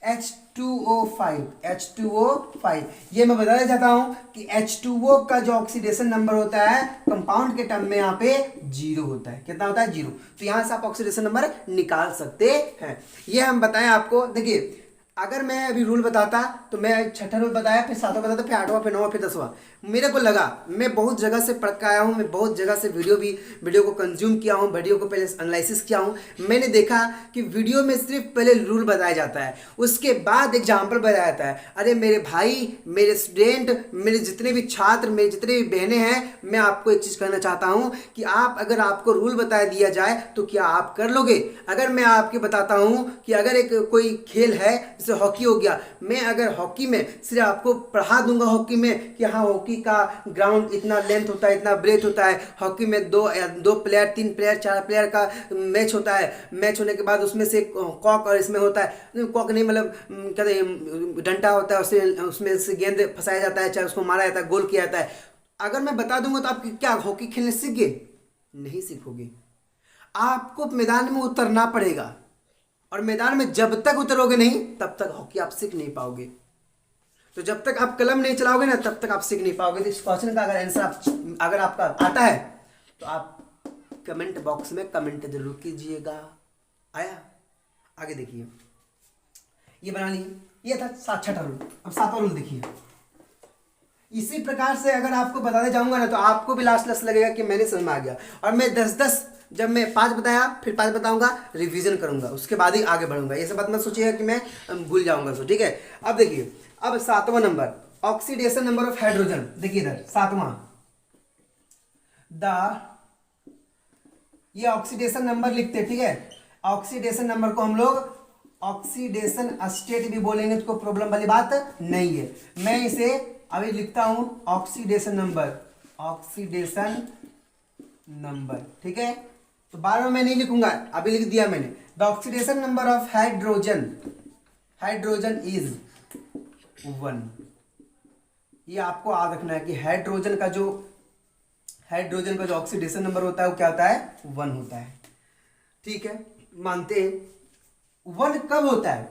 H2O5, H2O5। ये मैं बताना चाहता हूं कि H2O का जो ऑक्सीडेशन नंबर होता है कंपाउंड के टर्म में यहाँ पे 0 होता है। कितना होता है? 0। तो यहां से आप ऑक्सीडेशन नंबर निकाल सकते हैं। ये हम बताएं आपको। देखिए, अगर मैं अभी रूल बताता तो मैं छठा रूल बताया, फिर सातवां बताता, फिर आठवां, फिर नौवां, फिर 10वां। मेरे को लगा, मैं बहुत जगह से पढ़ के आया हूँ, मैं बहुत जगह से वीडियो को कंज्यूम किया हूँ, वीडियो को पहले एनालिसिस किया हूँ। मैंने देखा कि वीडियो में सिर्फ पहले रूल बताया जाता है, उसके बाद एग्जाम्पल बताया जाता है। अरे मेरे भाई, मेरे स्टूडेंट, मेरे जितने भी छात्र, मेरे जितने भी बहनें हैं, मैं आपको एक चीज़ कहना चाहता हूँ कि अगर आपको रूल बता दिया जाए तो क्या आप कर लोगे? अगर मैं आपके बताता हूँ कि अगर एक कोई खेल है, जैसे हॉकी हो गया, मैं अगर हॉकी में सिर्फ आपको पढ़ा दूंगा हॉकी में कि हाँ हॉकी का ग्राउंड इतना लेंथ होता है, इतना ब्रेथ होता है, हॉकी में दो प्लेयर, 3 प्लेयर, 4 प्लेयर का मैच होता है, मैच होने के बाद उसमें से कॉक और इसमें होता है, कॉक नहीं मतलब कहते हैं डंडा होता है, उसमें से गेंद फंसाया जाता है, चाहे उसको मारा जाता है, गोल किया जाता है। अगर मैं बता दूंगा तो आप क्या हॉकी खेलने सीख गए? नहीं सीखोगे। आपको मैदान में उतरना पड़ेगा, और मैदान में जब तक उतरोगे नहीं तब तक हॉकी आप सीख नहीं पाओगे। तो जब तक आप कलम नहीं चलाओगे ना तब तक आप सीख नहीं पाओगे। तो इस क्वेश्चन का अगर आंसर अगर आपका आता है तो आप कमेंट बॉक्स में कमेंट जरूर कीजिएगा। आया? आगे देखिए, ये बना लिए, ये था छठा रूल। अब सातवां रूल देखिए। इसी प्रकार से अगर आपको बताने जाऊंगा ना तो आपको भी लास्ट लगेगा कि मैंने समझ में आ गया। और मैं 10-10, जब मैं 5 बताया फिर 5 बताऊंगा, रिवीजन करूंगा, उसके बाद ही आगे बढ़ूंगा। ये सब बात मत सोचिएगा कि मैं भूल जाऊंगा। तो ठीक है, अब देखिए, अब 7वां नंबर, ऑक्सीडेशन नंबर ऑफ हाइड्रोजन। देखिए इधर 7वां, ये ऑक्सीडेशन नंबर लिखते, ठीक है। ऑक्सीडेशन नंबर को हम लोग ऑक्सीडेशन स्टेट भी बोलेंगे तो कोई प्रॉब्लम वाली बात नहीं है। मैं इसे अभी लिखता हूं ऑक्सीडेशन नंबर, ऑक्सीडेशन नंबर, ठीक है। तो बार बार मैं नहीं लिखूंगा, अभी लिख दिया मैंने। The oxidation number of hydrogen, hydrogen is 1। ये आपको याद रखना है कि हाइड्रोजन का जो ऑक्सीडेशन नंबर होता है वो क्या होता है? 1 होता है। ठीक है, मानते हैं। 1 कब होता है?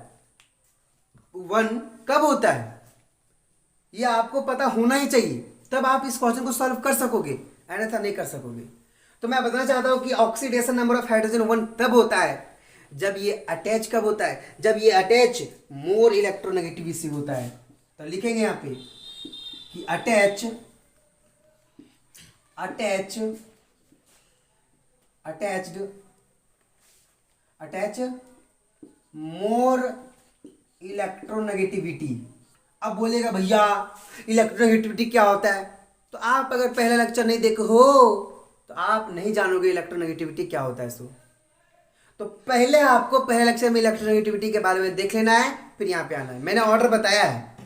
1 कब होता है ये आपको पता होना ही चाहिए, तब आप इस क्वेश्चन को सॉल्व कर सकोगे, अन्यथा नहीं कर सकोगे। तो मैं बताना चाहता हूं कि ऑक्सीडेशन नंबर ऑफ हाइड्रोजन 1 तब होता है जब ये अटैच, कब होता है? जब ये अटैच मोर इलेक्ट्रोनेगेटिविटी से होता है। तो लिखेंगे यहां पे कि अटैच मोर इलेक्ट्रोनेगेटिविटी। अब बोलेगा भैया इलेक्ट्रोनेगेटिविटी क्या होता है? तो आप अगर पहला लेक्चर नहीं देखे हो तो आप नहीं जानोगे इलेक्ट्रोनेगेटिविटी क्या होता है। सो तो पहले आपको पहले लेक्चर में इलेक्ट्रोनेगेटिविटी के बारे में देख लेना है, फिर यहाँ पे आना है। मैंने ऑर्डर बताया है,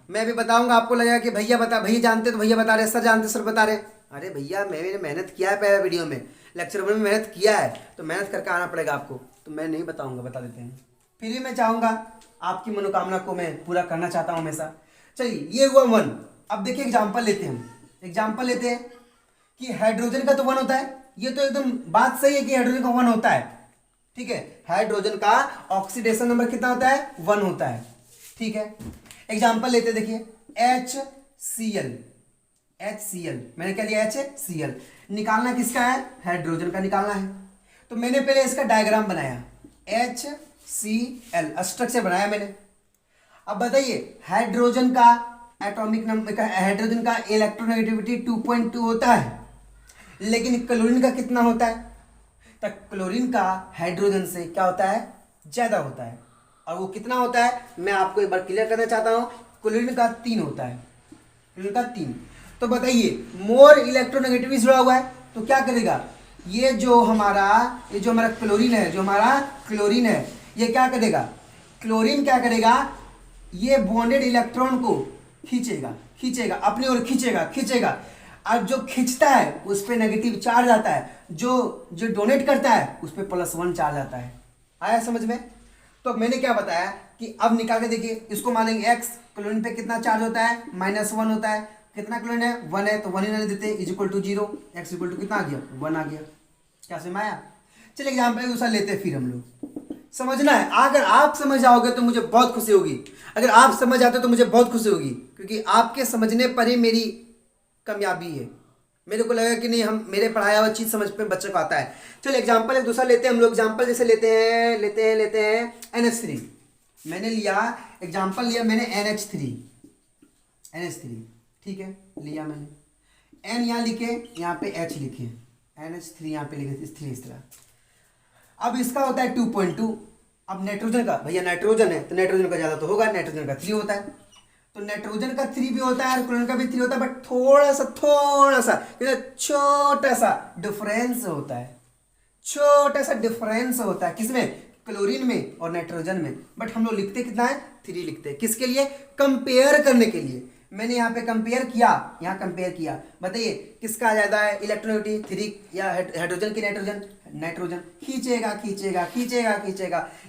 मैं भी बताऊंगा। आपको लगेगा कि भैया जानते तो भैया बता रहे, सर जानते सर बता रहे। अरे भैया मैंने मेहनत किया है, पहले वीडियो में लेक्चर में मेहनत किया है, तो मेहनत करके आना पड़ेगा आपको। तो मैं नहीं बताऊंगा, बता देते हैं। फिर भी मैं चाहूंगा आपकी मनोकामना को मैं पूरा करना चाहता हूँ हमेशा। चलिए, ये हुआ 1। अब देखिए एग्जाम्पल लेते हैं कि हाइड्रोजन का तो 1 होता है। ये तो एकदम बात सही है कि हाइड्रोजन का 1 होता है, ठीक है। हाइड्रोजन का ऑक्सीडेशन नंबर कितना होता है? 1 होता है, ठीक है। एग्जाम्पल लेते, देखिए HCl, मैंने क्या लिया? HCl। निकालना किसका है? हाइड्रोजन का निकालना है। तो मैंने पहले इसका डायग्राम बनाया, HCl स्ट्रक्चर बनाया मैंने। अब बताइए, हाइड्रोजन का एटॉमिक नंबर, हाइड्रोजन का इलेक्ट्रोनेगेटिविटी 2.2 होता है, लेकिन क्लोरीन का कितना होता है? तो क्लोरीन का हाइड्रोजन से क्या होता है? ज्यादा होता है। और वो कितना होता है मैं आपको एक बार क्लियर करना चाहता हूं। क्लोरीन का 3 होता है, क्लोरीन का 3। तो बताइए, मोर इलेक्ट्रोनेगेटिविटी जुड़ा हुआ है तो क्या करेगा? ये जो हमारा क्लोरीन है, ये क्या करेगा? क्लोरीन क्या करेगा? ये बॉन्डेड इलेक्ट्रॉन को खींचेगा अपनी ओर, खींचेगा। और जो खींचता है उस पर नेगेटिव चार्ज आता है, जो डोनेट करता है उस पर +1 चार्ज आता है। आया समझ में? तो मैंने क्या बताया कि अब निकाल के देखिए, इसको मानेंगे x, क्लोरीन पे कितना चार्ज होता है? -1 होता है। कितना क्लोरीन है? 1 है, तो 1 ही रहने देते हैं, =0। x कितना आ गया? 1 आ गया। क्या समझ में आया? चलिए एग्जाम्पल दूसरा लेते हैं फिर हम लोग। समझना है। अगर आप समझ जाओगे तो मुझे बहुत खुशी होगी, अगर आप समझ जाते हो तो मुझे बहुत खुशी होगी, क्योंकि आपके समझने पर ही मेरी कामयाबी है। मेरे को लगा कि नहीं, हम मेरे पढ़ाया हुआ चीज़ समझ पे बच्चे को आता है। चलो एग्जाम्पल एक दूसरा लेते हैं हम लोग। एग्जाम्पल जैसे लेते हैं NH3। मैंने लिया एग्जाम्पल लिया मैंने NH3, ठीक है, लिया मैंने। N यहाँ लिखे, यहाँ पे H लिखे, NH3 यहाँ पे लिखे इस तरह। अब इसका होता है 2.2। अब नाइट्रोजन का, भैया नाइट्रोजन है तो नाइट्रोजन का ज़्यादा तो होगा, नाइट्रोजन का 3 होता है, तो नाइट्रोजन का 3 भी होता है और क्लोरीन का भी 3 होता है, बट थोड़ा सा छोटा सा डिफरेंस होता है, छोटा सा डिफरेंस होता है। किसमें? क्लोरीन में और नाइट्रोजन में। बट हम लोग लिखते कितना है? 3 लिखते हैं। किसके लिए? कंपेयर करने के लिए। मैंने यहाँ पे कंपेयर किया, यहाँ कंपेयर किया, बताइए किसका ज़्यादा है इलेक्ट्रोनेगेटिविटी? 3 या हाइड्रोजन की नाइट्रोजन? नाइट्रोजन। खींचेगा,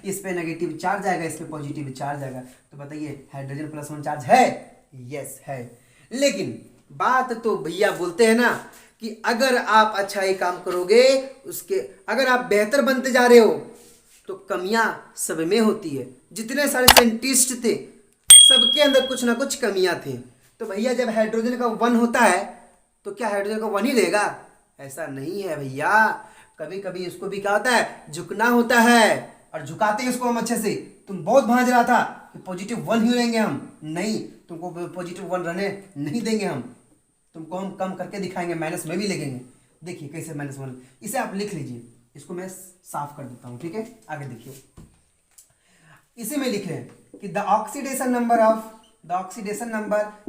इस पे नेगेटिव चार्ज आएगा, इस पे पॉजिटिव चार्ज आएगा, तो बताइए हाइड्रोजन +1 चार्ज है? यस है। लेकिन बात तो भैया बोलते हैं ना कि अगर आप अच्छा ही काम करोगे, उसके अगर आप बेहतर बनते जा रहे हो तो कमियां सब में होती है। जितने सारे साइंटिस्ट थे सबके अंदर कुछ ना कुछ कमियां थी। तो भैया जब हाइड्रोजन का 1 होता है तो क्या हाइड्रोजन का 1 ही रहेगा? ऐसा नहीं है भैया, कभी कभी इसको भी क्या होता है? झुकना होता है, और झुकाते हैं इसको हम अच्छे से। तुम बहुत भांज रहा था कि +1 ही रहेंगे हम, नहीं, तुमको +1 रहने नहीं देंगे हम, तुमको हम कम करके दिखाएंगे, माइनस में भी लगेंगे। देखिए कैसे -1, इसे आप लिख लीजिए, इसको मैं साफ कर देता हूँ, ठीक है। आगे देखिए, इसी में लिख रहे हैं कि द ऑक्सीडेशन नंबर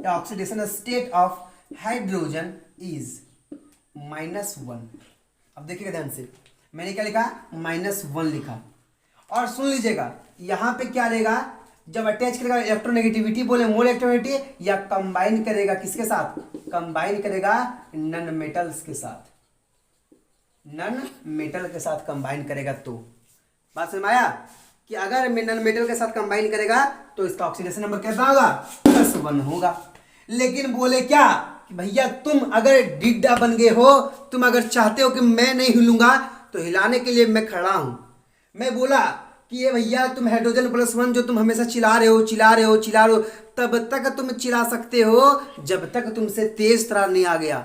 या oxidation state of hydrogen is -1। अब देखिएगा ध्यान से, मैंने क्या लिखा? -1 लिखा। और सुन लीजिएगा, यहाँ पे क्या रहेगा? जब अटैच करेगा इलेक्ट्रोनेगेटिविटी, बोले मोल इलेक्ट्रोनेगेटिविटी, या कंबाइन करेगा किसके साथ? कंबाइन करेगा नन मेटल्स के साथ, नन मेटल के साथ कंबाइन करेगा। तो बात समझ में आया कि अगर नन मेटल के साथ कंबाइन करेगा तो इसका ऑक्सीडेशन नंबर कैसा होगा? +1 होगा। लेकिन बोले क्या कि भैया तुम अगर डिड्डा बन गए हो, तुम अगर चाहते हो कि मैं नहीं हिलूंगा, तो हिलाने के लिए मैं खड़ा हूं। मैं बोला कि ये भैया तुम हाइड्रोजन +1 जो तुम हमेशा चिल्ला रहे हो, तब तक तुम चिल्ला सकते हो जब तक तुमसे तेज तरार नहीं आ गया।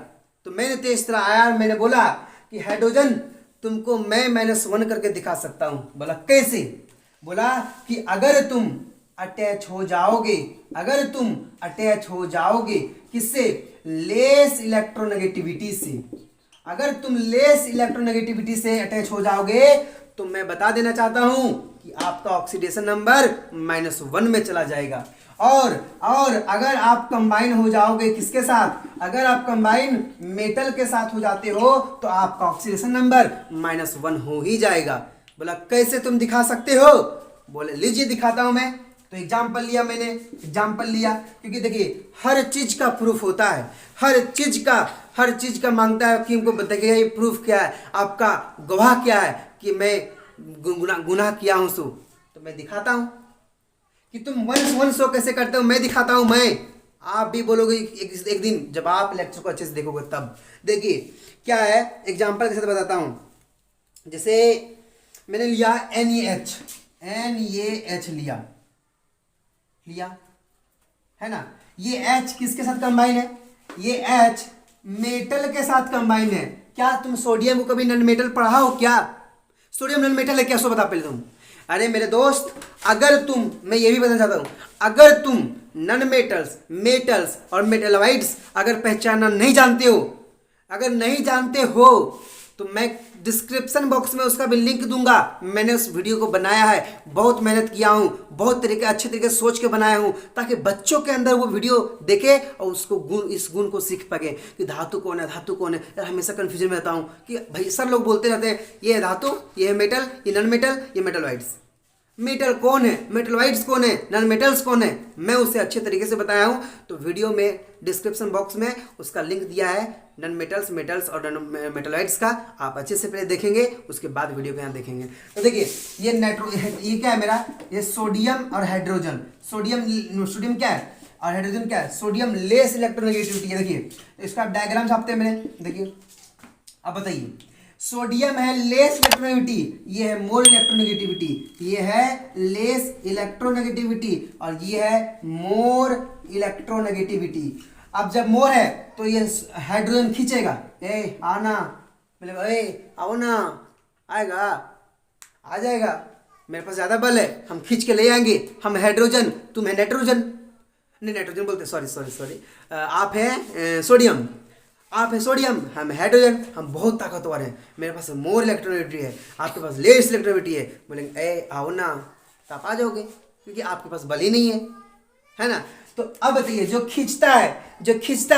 तो मैंने तेज तरार आया और मैंने बोला कि हाइड्रोजन तुमको मैं -1 करके दिखा सकता हूं। बोला कैसे? बोला कि अगर तुम अटैच हो जाओगे किससे? लेस इलेक्ट्रोनेगेटिविटी से। अगर तुम लेस इलेक्ट्रोनेगेटिविटी से अटैच हो जाओगे तो मैं बता देना चाहता हूं कि आपका ऑक्सीडेशन नंबर -1 में चला जाएगा। और अगर आप कंबाइन हो जाओगे किसके साथ? अगर आप कंबाइन मेटल के साथ हो जाते हो तो आपका ऑक्सीडेशन नंबर -1 हो ही जाएगा। बोला कैसे तुम दिखा सकते हो? बोले लीजिए दिखाता हूं मैं। तो एग्जाम्पल लिया, क्योंकि देखिए हर चीज का प्रूफ होता है, हर चीज का मांगता है कि हमको बताइए ये प्रूफ क्या है, आपका गवाह क्या है कि मैं गुनाह किया हूं। सो तो मैं दिखाता हूं कि तुम 1 शो कैसे करते हो, मैं दिखाता हूं। आप भी बोलोगे एक दिन जब आप लेक्चर को अच्छे से देखोगे तब। देखिए क्या है, एग्जाम्पल के साथ बताता हूं। जैसे मैंने लिया NaH लिया है ना। ये H किसके साथ कंबाइन है? ये H मेटल के साथ कंबाइन है। क्या तुम सोडियम को कभी नन मेटल पढ़ा हो क्या? सोडियम नन मेटल है क्या? सो बता पहले तुम। अरे मेरे दोस्त, मैं ये भी बताना चाहता हूं, अगर तुम नन मेटल्स और मेटलवाइड्स अगर पहचानना नहीं जानते हो तो मैं डिस्क्रिप्शन बॉक्स में उसका भी लिंक दूंगा। मैंने उस वीडियो को बनाया है, बहुत मेहनत किया हूँ, बहुत अच्छे तरीके से सोच के बनाया हूँ, ताकि बच्चों के अंदर वो वीडियो देखे और उसको इस गुण को सीख पाए कि धातु कौन है। यार हमेशा कन्फ्यूजन में रहता हूँ कि भाई सर लोग बोलते रहते हैं ये है धातु, ये है मेटल, ये नॉन मेटल, ये मेटलवाइड्स। मेटल कौन है, मेटलवाइड्स कौन है, नॉन मेटल्स कौन है, मैं उसे अच्छे तरीके से बताया हूँ। तो वीडियो में डिस्क्रिप्शन बॉक्स में उसका लिंक दिया है, नॉन मेटल्स और मेटलवाइड्स का। आप अच्छे से पहले देखेंगे, उसके बाद वीडियो को यहाँ देखेंगे। तो देखिए ये क्या है मेरा, ये सोडियम और हाइड्रोजन। सोडियम क्या है और हाइड्रोजन क्या है? सोडियम लेस इलेक्ट्रोनेगेटिविटी है। देखिए इसका डायग्राम छापते हैं मैंने, देखिए अब बताइए सोडियम है लेस इलेक्ट्रोनेगेटिविटी, ये है मोर इलेक्ट्रोनेगेटिविटी, ये है लेस इलेक्ट्रोनेगेटिविटी और ये है मोर इलेक्ट्रोनेगेटिविटी। अब जब मोर है तो ये हाइड्रोजन खींचेगा, ए आना, बोलेगा ए आओ ना, आएगा, आ जाएगा, मेरे पास ज़्यादा बल है, हम खींच के ले आएंगे, हम हाइड्रोजन, तुम है नाइट्रोजन, नहीं नाइट्रोजन बोलते, सॉरी सॉरी सॉरी, आप है सोडियम, आप है सोडियम, हम हाइड्रोजन, हम बहुत ताकतवर हैं, मेरे पास मोर इलेक्ट्रोनेगेटिविटी है, आपके पास लेस इलेक्ट्रोनेगेटिविटी है, बोलेंगे ए आओ ना, तो आप आ जाओगे क्योंकि आपके पास बल ही नहीं है ना। तो अब बताइए जो खींचता है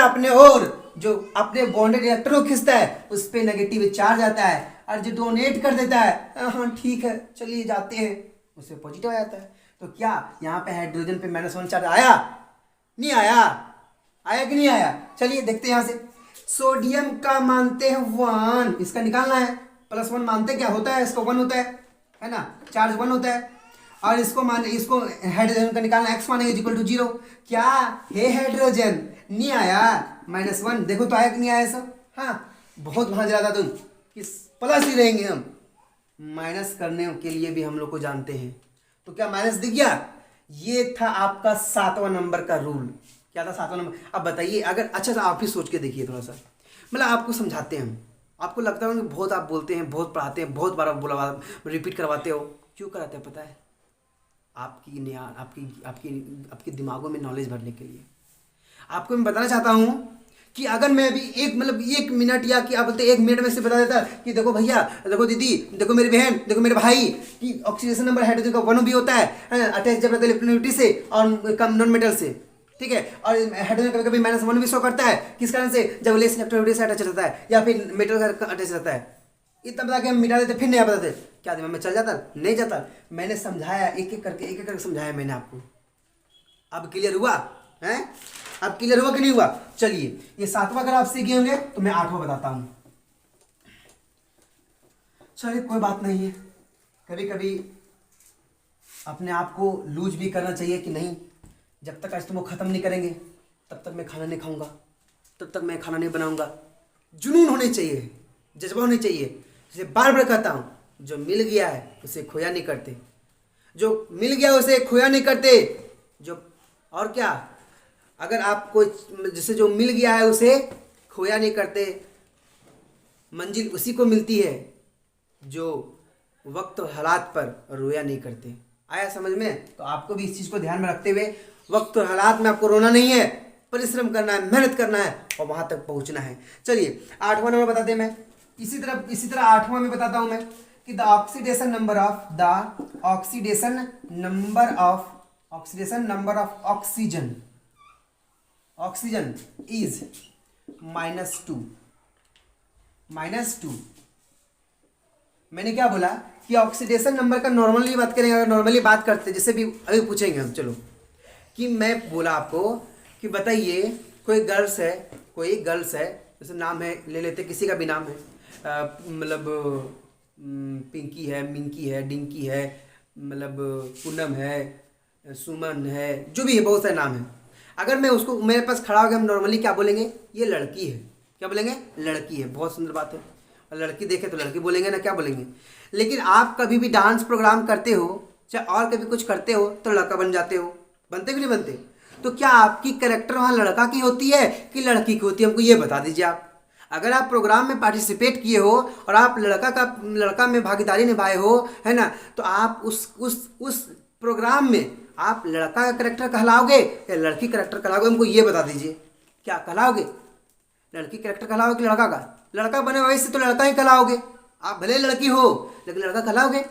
अपने ओर, जो अपने बॉन्डेड इलेक्ट्रॉन को खींचता है उस पर नेगेटिव चार्ज आता है, और जो डोनेट कर देता है हाँ ठीक है चलिए जाते हैं, उससे पॉजिटिव आ जाता है। तो क्या यहाँ पे हाइड्रोजन पे -1 चार्ज आया, नहीं आया, आया कि नहीं आया? चलिए देखते हैं यहाँ से। सोडियम का मानते हैं 1, इसका निकालना है, +1 मानते क्या होता है, इसको 1 होता है ना, चार्ज 1 होता है, और इसको हाइड्रोजन का निकालना x मानेंगे इक्वल टू 0। क्या हे हाइड्रोजन नहीं आया, -1, देखो तो आया कि नहीं आया सब, हाँ बहुत भांज रहा था तुम, किस प्लस ही रहेंगे हम, माइनस करने के लिए भी हम लोग को जानते हैं, तो क्या माइनस दिख गया? ये था आपका 7वां नंबर का रूल। क्या था 7वां नंबर? अब बताइए, अगर अच्छा सा आप ही सोच के देखिए थोड़ा सा, मतलब आपको समझाते हैं हम, आपको लगता है कि बहुत आप बोलते हैं, बहुत पढ़ाते हैं, बहुत बार बोला रिपीट करवाते हो, क्यों कराते हैं पता है? आपकी आपकी दिमागों में नॉलेज भरने के लिए। आपको मैं बताना चाहता हूँ कि अगर मैं अभी एक मिनट या कि आप बोलते 1 मिनट में से बता देता कि देखो भैया, देखो दीदी, देखो मेरी बहन, देखो मेरे भाई, कि ऑक्सीडेशन नंबर हाइड्रोजन का 1 भी होता है अटैच जब रहता है इलेक्ट्रोनेगेटिविटी से और कम नॉन मेटल से, ठीक है, और हाइड्रोजन कभी कभी -1 भी शो करता है, किस कारण से? जब लेस इलेक्ट्रोनेगेटिविटी से अटैच रहता है या फिर मेटल का अटैच रहता है। इतना बता के हम मिटा देते, फिर नहीं बताते, क्या दिमाग में चल जाता? नहीं जाता। मैंने समझाया, एक एक करके समझाया मैंने आपको। अब क्लियर हुआ है? अब क्लियर हुआ कि नहीं हुआ? चलिए, ये 7वां अगर आप सीखे होंगे तो मैं 8वां बताता हूं। चलिए कोई बात नहीं है, कभी कभी अपने आप को लूज भी करना चाहिए कि नहीं, जब तक आज तुम वो ख़त्म नहीं करेंगे तब तक मैं खाना नहीं खाऊंगा, तब तक मैं खाना नहीं बनाऊंगा। जुनून होने चाहिए, जज्बा होने चाहिए। जैसे बार बार कहता हूँ, जो मिल गया है उसे खोया नहीं करते, जो मिल गया उसे खोया नहीं करते, जो और क्या, अगर आपको जैसे जो मिल गया है उसे खोया नहीं करते, मंजिल उसी को मिलती है जो वक्त और हालात पर रोया नहीं करते। आया समझ में? तो आपको भी इस चीज़ को ध्यान में रखते हुए वक्त और हालात में आपको रोना नहीं है, परिश्रम करना है, मेहनत करना है और वहाँ तक पहुँचना है। चलिए 8वां नंबर बताते हैं मैं, इसी तरह 8वां में बताता हूँ मैं कि the oxidation number of oxygen is -2। मैंने क्या बोला कि ऑक्सीडेशन नंबर का नॉर्मली बात करेंगे, अगर नॉर्मली बात करते जैसे भी अभी पूछेंगे हम, चलो कि मैं बोला आपको कि बताइए कोई गर्ल्स है, जैसे नाम है, ले लेते किसी का भी नाम है, मतलब पिंकी है, मिंकी है, डिंकी है, मतलब पूनम है, सुमन है, जो भी है, बहुत सारे नाम है। अगर मैं उसको मेरे पास खड़ा हो गया, हम नॉर्मली क्या बोलेंगे? ये लड़की है। क्या बोलेंगे? लड़की है। बहुत सुंदर बात है, और लड़की देखे तो लड़की बोलेंगे ना, क्या बोलेंगे? लेकिन आप कभी भी डांस प्रोग्राम करते हो, चाहे और कभी कुछ करते हो, तो लड़का बन जाते हो, बनते भी नहीं बनते? तो क्या आपकी कैरेक्टर वहाँ लड़का की होती है कि लड़की की होती है? हमको ये बता दीजिए आप। अगर आप प्रोग्राम में पार्टिसिपेट किए हो और आप लड़का में भागीदारी निभाए हो, है ना, तो आप उस प्रोग्राम में आप लड़का का कैरेक्टर कहलाओगे या लड़की कैरेक्टर कहलाओगे? हमको ये बता दीजिए, क्या कहलाओगे? लड़की कैरेक्टर कहलाओगे कि लड़का का? लड़का बने वैसे तो लड़का ही कहलाओगे, आप भले लड़की हो लेकिन लड़का कहलाओगे।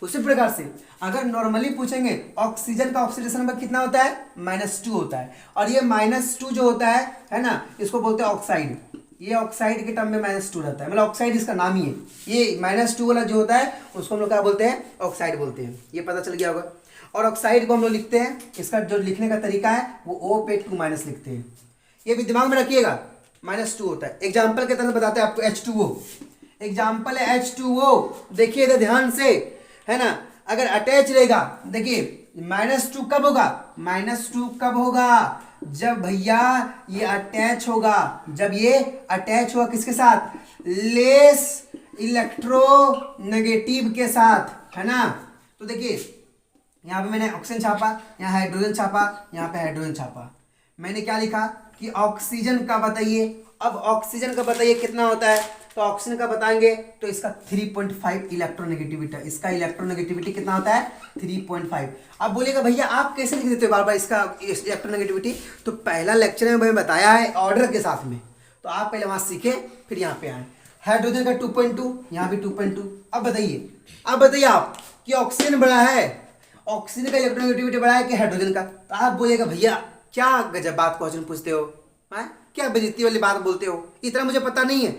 उसी प्रकार से अगर नॉर्मली पूछेंगे ऑक्सीजन का ऑक्सीडेशन नंबर कितना होता है? -2 होता है, और ये -2 जो होता है ना, इसको बोलते हैं ऑक्साइड। ये ऑक्साइड के टर्म में -2 रहता है, मतलब ऑक्साइड इसका नाम ही है। ये -2 वाला जो होता है उसको हम लोग क्या बोलते हैं? ऑक्साइड बोलते हैं। ये पता चल गया होगा। और ऑक्साइड को हम लोग लिखते हैं, इसका जो लिखने का तरीका है वो O पे 2- लिखते हैं। ये भी दिमाग में रखिएगा, -2 होता है। एग्जाम्पल के तरह बताते हैं आपको, H2O एग्जाम्पल है, H2O देखिए इधर ध्यान से, है ना। अगर अटैच रहेगा, देखिए -2 कब होगा? -2 कब होगा? जब भैया ये अटैच होगा, जब ये अटैच होगा किसके साथ? लेस इलेक्ट्रोनेगेटिव के साथ, है ना। तो देखिए यहाँ पे मैंने ऑक्सीजन छापा, यहाँ हाइड्रोजन छापा, यहाँ पे हाइड्रोजन छापा। मैंने क्या लिखा कि ऑक्सीजन का बताइए। अब ऑक्सीजन का बताइए कितना होता है, तो ऑक्सीजन का बताएंगे तो इसका 3.5 इलेक्ट्रोनेगेटिविटी, इसका इलेक्ट्रोनेगेटिविटी कितना होता है 3.5। अब बोलेगा भैया आप कैसे लिख देते हो बार बार इसका इलेक्ट्रोनेगेटिविटी, तो पहला लेक्चर में मैंने बताया है ऑर्डर के साथ में, तो आप पहले वहां सीखे फिर यहाँ पे आए। हाइड्रोजन का 2.2, यहाँ भी 2.2। अब बताइए आप कि ऑक्सीजन बड़ा है, ऑक्सीजन का इलेक्ट्रोनेगेटिविटी बड़ा है कि हाइड्रोजन का, तो आप बोलेगा भैया क्या गजब बात क्वेश्चन पूछते हो, हैं क्या बेइज्जती वाली बात बोलते हो, इतना मुझे पता नहीं है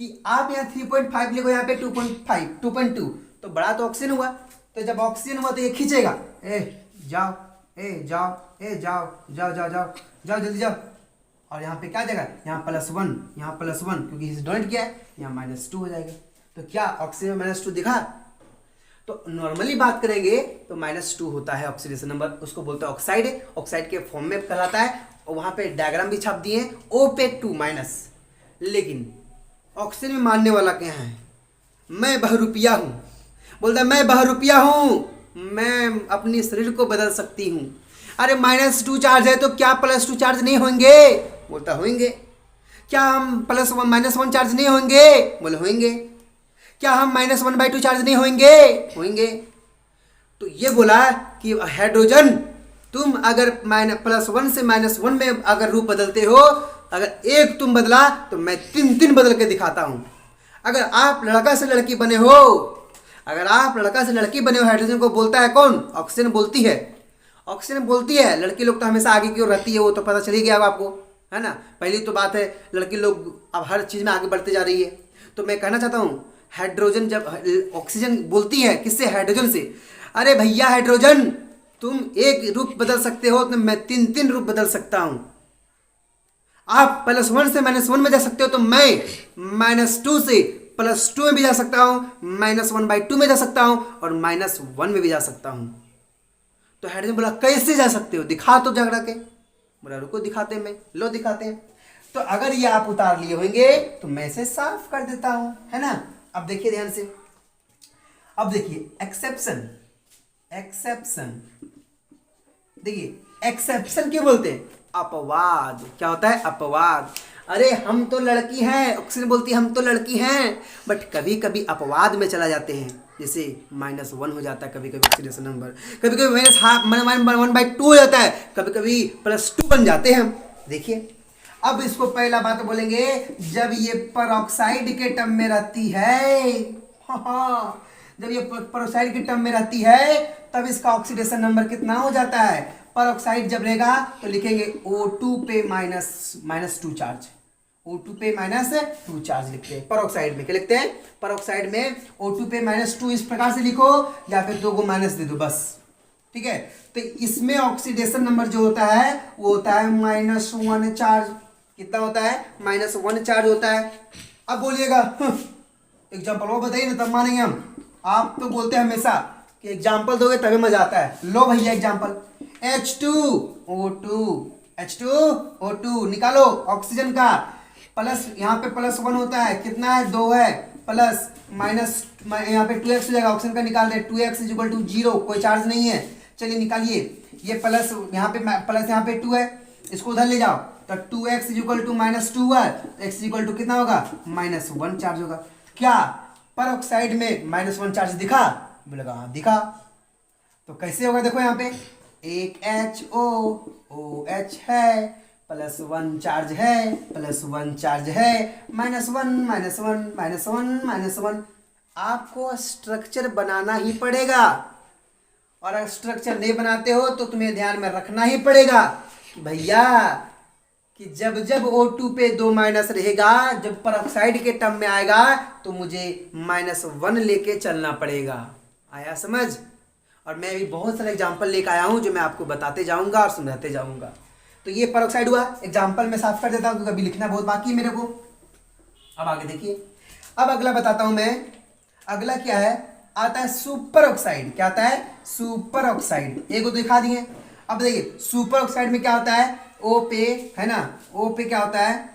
कि आप यहाँ 3.5 लिखो, यहाँ पे 2.5 2.2, तो बड़ा तो ऑक्सीजन हुआ, तो जब ऑक्सीजन हुआ तो ये खींचेगा, जाओ जाओ जाओ जाओ जाओ जाओ जाओ जल्दी जाओ, और यहाँ पे क्या देगा, यहाँ +1, यहाँ +1 क्योंकि इसे डोनेट किया है, यहाँ -2 हो जाएगा। तो क्या ऑक्सीजन में -2 दिखा, तो नॉर्मली बात करेंगे तो -2 होता है ऑक्सीडेशन नंबर, उसको बोलते हैं ऑक्साइड, ऑक्साइड के फॉर्म में कहलाता है, और वहाँ पे डायग्राम भी छाप दिए हैं O पे 2-। लेकिन ऑक्सीजन में मानने वाला क्या है, मैं बहुरूपिया हूँ, बोलता है मैं बहुरूपिया हूँ, मैं अपनी शरीर को बदल सकती हूँ। अरे -2 चार्ज है तो क्या +2 चार्ज नहीं होंगे, बोलता होंगे। क्या हम -1 चार्ज नहीं होंगे, बोले होंगे। क्या हम -1/2 चार्ज नहीं होंगे। तो ये बोला कि हाइड्रोजन तुम अगर +1 से -1 में अगर रूप बदलते हो, अगर एक तुम बदला तो मैं 3 बदल के दिखाता हूं। अगर आप लड़का से लड़की बने हो, हाइड्रोजन को बोलता है कौन, ऑक्सीजन बोलती है। लड़की लोग तो हमेशा आगे की ओर रहती है, वो तो पता चल ही गया अब आपको, है ना। पहली तो बात है लड़की लोग अब हर चीज में आगे बढ़ते जा रही है। तो मैं कहना चाहता हूँ हाइड्रोजन जब ऑक्सीजन बोलती है किससे, हाइड्रोजन से, अरे भैया हाइड्रोजन तुम एक रूप बदल सकते हो तो मैं 3 रूप बदल सकता हूं। आप +1 से -1 में जा सकते हो तो मैं -2 से +2 में भी जा सकता हूं, -1/2 में जा सकता हूं और -1 में भी जा सकता हूं। तो हाइड्रोजन बोला कैसे जा सकते हो, दिखा तो झगड़ा के, बोला रुको दिखाते हैं, मैं लो दिखाते हैं। तो अगर ये आप उतार लिए होंगे तो मैं इसे साफ कर देता हूं, है ना। अब देखिए ध्यान से, अब देखिए एक्सेप्शन, देखिए एक्सेप्शन क्यों बोलते हैं, अपवाद। क्या होता है, अपवाद। अरे हम तो लड़की हैं, ऑक्सीजन बोलती है हम तो लड़की हैं, बट कभी कभी अपवाद में चला जाते हैं, जैसे -1 हो जाता है कभी कभी ऑक्सीडेशन नंबर, कभी कभी -1/2 हो जाता है, कभी कभी +2 बन जाते हैं हम। देखिए अब इसको पहला बात बोलेंगे, जब ये परऑक्साइड के टर्म में रहती है, जब ये परऑक्साइड के टर्म में रहती है तब इसका ऑक्सीडेशन नंबर कितना हो जाता है। परऑक्साइड जब रहेगा तो लिखेंगे O2 पे -2 चार्ज, O2 पे -2 चार्ज लिखते हैं। परऑक्साइड में क्या लिखते हैं, परऑक्साइड में O2 पे -2 इस प्रकार से लिखो, या फिर 2 को माइनस दे दो बस, ठीक है। तो इसमें ऑक्सीडेशन नंबर जो होता है वो होता है -1 चार्ज। कितना होता है, -1 चार्ज होता है। अब बोलिएगा एग्जाम्पल वो बताइए ना तब मानेंगे हम। आप तो बोलते हैं हमेशा कि एग्जाम्पल दोगे तभी मजा आता है। लो भैया एग्जाम्पल, H2O2 निकालो ऑक्सीजन का, प्लस यहाँ पे +1 होता है, कितना है 2 है, प्लस माइनस यहाँ पे 2x हो जाएगा, ऑक्सीजन का निकाल दे, 2x = 0, कोई चार्ज नहीं है। चलिए निकालिए, ये प्लस यहाँ पे 2 है, इसको उधर ले जाओ, तो 2x = -2 है, x = कितना होगा, -1 चार्ज होगा। क्या परऑक्साइड में -1 चार्ज दिखा, बोलेगा हाँ दिखा। तो कैसे होगा, देखो यहाँ पे एक OH है, +1 चार्ज है, +1 चार्ज है, -1 आपको स्ट्रक्चर बनाना ही पड़ेगा, और अगर स्ट्रक्चर नहीं बनाते हो तो तुम्हें ध्यान में रखना ही पड़ेगा कि भैया कि जब O2 पे 2 माइनस रहेगा, जब परऑक्साइड के टर्म में आएगा तो मुझे -1 लेके चलना पड़ेगा। आया समझ। और मैं भी बहुत सारे एग्जाम्पल लेकर आया हूँ जो मैं आपको बताते जाऊँगा और समझाते जाऊँगा। तो ये परऑक्साइड हुआ, एग्जाम्पल में साफ कर देता हूँ क्योंकि अभी लिखना बहुत बाकी है मेरे को। अब आगे देखिए, अब अगला बताता हूँ मैं। अगला क्या है, आता है सुपर ऑक्साइड। क्या आता है, सुपर ऑक्साइड। एक को दिखा दिए। अब देखिए सुपर ऑक्साइड में क्या होता है, O पे है ना, O पे क्या होता है,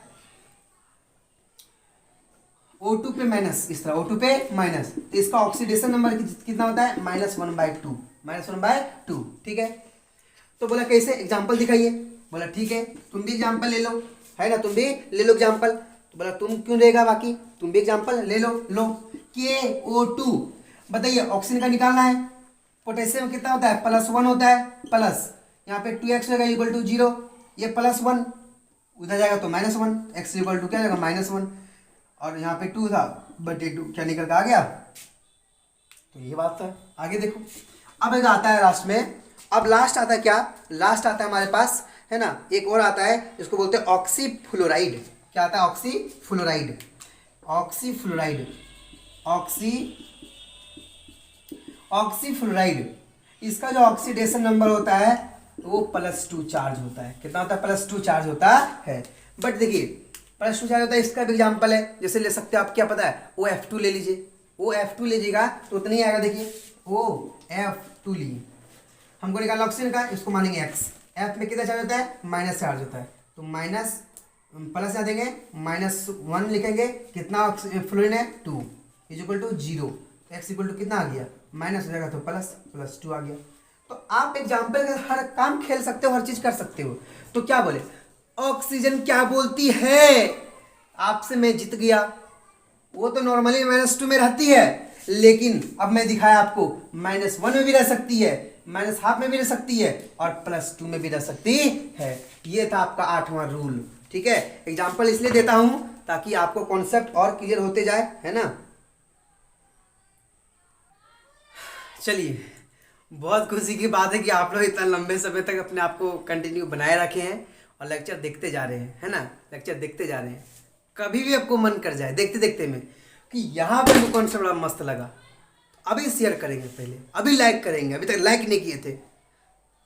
O2 पे माइनस, इस तरह O2 पे माइनस, तो इसका ऑक्सीडेशन नंबर कितना होता है -1/2, -1/2, ठीक है। तो बोला कैसे, एग्जाम्पल दिखाइए। बोला ठीक है, तुम भी एग्जाम्पल ले लो, है ना, तुम भी ले लो एग्जाम्पल। तो बोला तुम क्यों रहेगा, बाकी तुम भी एग्जाम्पल ले लो। लो KO2, बताइए ऑक्सीजन का निकालना है। पोटेशियम कितना होता है, +1 होता है, प्लस यहाँ पे 2x होगा इक्वल टू 0, ये +1 उधर जाएगा तो -1, x इक्वल टू क्या जाएगा -1, और यहाँ पे 2 था बटे 2 क्या निकल के आ गया। तो ये बात था। आगे देखो, अब एक आता है लास्ट में, अब लास्ट आता है क्या, लास्ट आता है हमारे पास, है ना, एक और आता है जिसको बोलते हैं ऑक्सीफ्लोराइड। क्या आता है, ऑक्सीफ्लोराइड, ऑक्सीफ्लोराइड, ऑक्सीफ्लोराइड। इसका जो ऑक्सीडेशन नंबर होता है वो +2 चार्ज होता है। कितना होता है, +2 चार्ज होता है। बट देखिए +2 चार्ज होता है, इसका भी एग्जाम्पल है, जैसे ले सकते हो आप, क्या पता है, OF2 ले लीजिए, OF2 लीजिएगा तो उतना ही आएगा। देखिए OF2 लिए, हमको निकालना ऑक्सीजन का, इसको मानेंगे x, F में कितना चार्ज होता है, माइनस चार्ज होता है, तो माइनस प्लस यहाँ देंगे, -1 लिखेंगे, कितना फ्लोरीन है 2 equal to 0, x equal to कितना आ गया, माइनस हो जाएगा तो +2 आ गया। तो आप एग्जाम्पल का हर काम खेल सकते हो, हर चीज कर सकते हो। तो क्या बोले, ऑक्सीजन क्या बोलती है, आपसे मैं जीत गया, वो तो नॉर्मली -2 में रहती है, लेकिन अब मैं दिखाया आपको -1 में भी रह सकती है, -½ में भी रह सकती है, और +2 में भी रह सकती है। ये था आपका 8वां रूल, ठीक है। एग्जाम्पल इसलिए देता हूं ताकि आपको कॉन्सेप्ट और क्लियर होते जाए, है ना। चलिए, बहुत खुशी की बात है कि आप लोग इतना लंबे समय तक अपने आप को कंटिन्यू बनाए रखे हैं और लेक्चर देखते जा रहे हैं, है ना, लेक्चर देखते जा रहे हैं। कभी भी आपको मन कर जाए देखते देखते में कि यहाँ पे कौन सा बड़ा मस्त लगा, अभी शेयर करेंगे, पहले अभी लाइक करेंगे, अभी तक लाइक नहीं किए थे,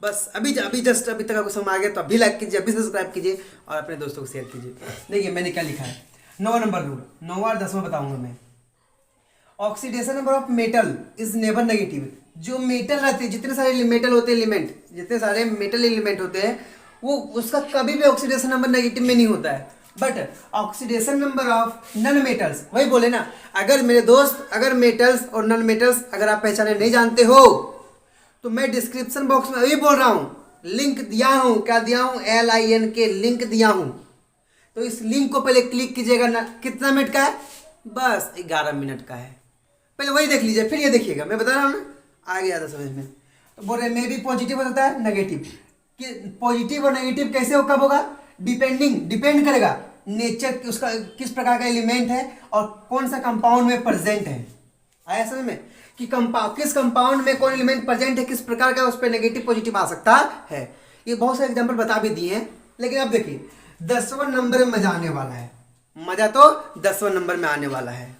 बस अभी जस्ट अभी तक आपको समझ आ गया तो अभी लाइक कीजिए, अभी सब्सक्राइब कीजिए और अपने दोस्तों को शेयर कीजिए। देखिए मैंने क्या लिखा है, 9वां नंबर रूल, 9वां और 10वां बताऊंगा मैं। Oxidation number of metal is never negative. जो मेटल रहते हैं, जितने सारे मेटल होते हैं, एलिमेंट, जितने सारे मेटल एलिमेंट होते हैं, वो उसका कभी भी ऑक्सीडेशन नंबर नेगेटिव में नहीं होता है। But oxidation number of non metals, वही बोले ना, अगर मेरे दोस्त, अगर मेटल्स और नॉन मेटल्स अगर आप पहचाने नहीं जानते हो तो मैं डिस्क्रिप्शन बॉक्स में अभी बोल रहा हूँ, लिंक दिया हूँ, क्या दिया हूँ, LIN के लिंक दिया हूँ। तो इस लिंक को पहले क्लिक कीजिएगा ना, कितना मिनट का है, बस 11 मिनट का है, पहले वही देख लीजिए, फिर ये देखिएगा, मैं बता रहा हूँ ना, आ गया था समझ में। तो बोल रहे मे भी पॉजिटिव हो सकता है, नेगेटिव, कि पॉजिटिव और नेगेटिव कैसे हो, कब होगा, डिपेंड करेगा नेचर, उसका किस प्रकार का एलिमेंट है और कौन सा कंपाउंड में प्रेजेंट है। आया समझ में, कि किस कंपाउंड में कौन एलिमेंट प्रेजेंट है, किस प्रकार का उस पर नेगेटिव पॉजिटिव आ सकता है। ये बहुत सारे एग्जाम्पल बता भी दिए हैं, लेकिन अब देखिए 10वां नंबर में मजा आने वाला है, मजा तो 10वां नंबर में आने वाला है।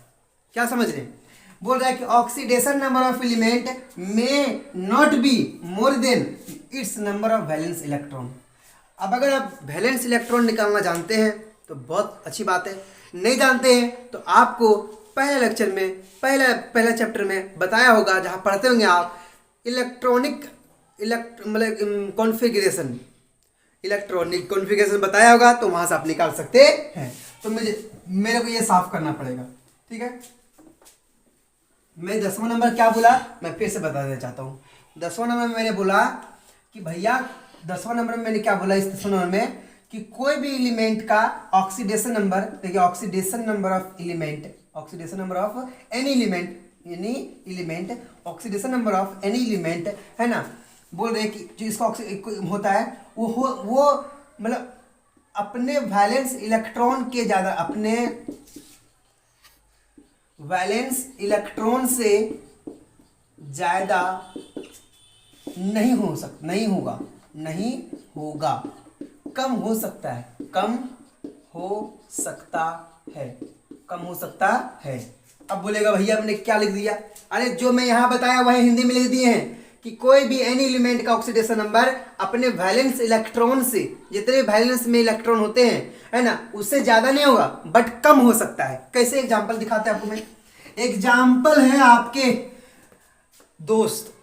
क्या समझ रहे हैं, बोल रहा है कि ऑक्सीडेशन नंबर ऑफ एलिमेंट में not be more than it's number of valence electron. अब अगर आप वैलेंस इलेक्ट्रॉन निकालना जानते हैं तो बहुत अच्छी बात है, नहीं जानते हैं तो आपको पहले लेक्चर में, पहला चैप्टर में बताया होगा, जहाँ पढ़ते होंगे आप, मतलब कॉन्फ़िगरेशन, इलेक्ट्रॉनिक कॉन्फ़िगरेशन बताया होगा, तो वहाँ से आप निकाल सकते हैं। तो मेरे को ये साफ करना पड़ेगा, ठीक है। मैं 10वां नंबर क्या बोला, मैं फिर से बता देना चाहता हूँ। 10वां नंबर में मैंने बोला कि भैया, 10वां नंबर में मैंने क्या बोला, इस 10वां नंबर में कि कोई भी एलिमेंट का ऑक्सीडेशन नंबर, देखिए oxidation number of element, oxidation number of any element, oxidation number of any element, है ना, बोल रहे हैं कि जो इसका होता है वो मतलब अपने वैलेंस इलेक्ट्रॉन के ज़्यादा, अपने वैलेंस इलेक्ट्रॉन से ज़्यादा नहीं होगा, कम हो सकता है, कम हो सकता है। अब बोलेगा भैया आपने क्या लिख दिया, अरे जो मैं यहाँ बताया वह हिंदी में लिख दिए हैं कि कोई भी एनी एलिमेंट का ऑक्सीडेशन नंबर अपने वैलेंस इलेक्ट्रॉन से, जितने वैलेंस में इलेक्ट्रॉन होते हैं, है ना, उससे ज्यादा नहीं होगा बट कम हो सकता है। कैसे, एग्जांपल दिखाते हैं आपको मैं। एग्जांपल है आपके दोस्त,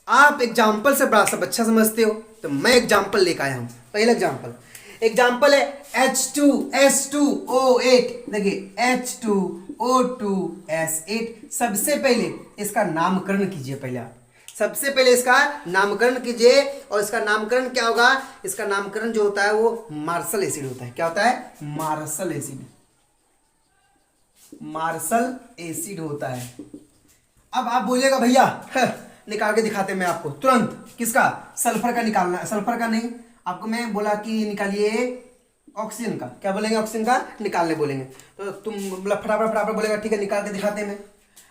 आप एग्जांपल से बड़ा सब अच्छा समझते हो, तो मैं एग्जांपल लेकर आया हूं। पहला एग्जांपल, एग्जाम्पल है H2S2O8, देखिए H2O2S8। सबसे पहले इसका नामकरण कीजिए, पहले आप सबसे पहले इसका नामकरण कीजिए। और इसका नामकरण क्या होगा? इसका नामकरण जो होता है वो मार्शल एसिड होता है। क्या होता है? मार्शल एसिड, मार्शल एसिड होता है। अब आप बोलिएगा भैया निकाल के दिखाते मैं आपको तुरंत। किसका? सल्फर का निकालना है। सल्फर का नहीं, आपको मैं बोला कि निकालिए ऑक्सीजन का। क्या बोलेंगे? ऑक्सीजन का निकालने बोलेंगे। तो तुम मतलब फटाफट फटाफट बोलेगा, ठीक है निकाल के दिखाते हैं,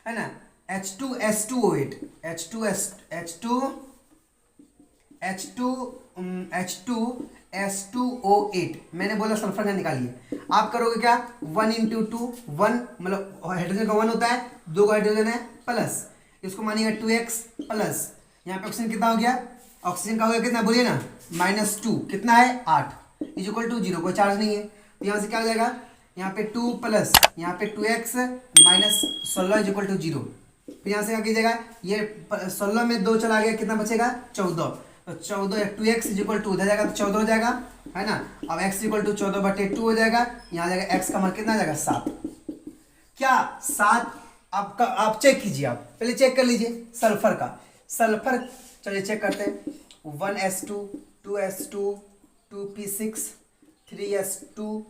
है ना। H2S2O8, H2S2O8 मैंने बोला सल्फर का निकालिए। आप करोगे क्या? 1 × 2, 1 मतलब हाइड्रोजन का 1 होता है, 2 का हाइड्रोजन है प्लस, इसको मानिएगा 2x प्लस, यहाँ पे ऑक्सीजन कितना हो गया? ऑक्सीजन का हो गया कितना? बोलिए ना, -2। कितना है? 8 = 0, कोई चार्ज नहीं है। तो यहाँ से क्या हो जाएगा? यहाँ पे 2 प्लस यहाँ पे 2x - 16 = 0। फिर यहाँ से क्या कीजिएगा? ये 16 में 2 चला गया, कितना बचेगा? 14। तो 14 2x = उधर जाएगा तो 14 हो जाएगा, है ना। अब x = 14/2 हो जाएगा। यहाँ जाएगा x का मान कितना आ जाएगा? 7। क्या 7? आपका आप चेक कीजिए, आप पहले चेक कर लीजिए सल्फर का। सल्फर चलिए चेक करते हैं। 1s2 2s2 2p6 3s2,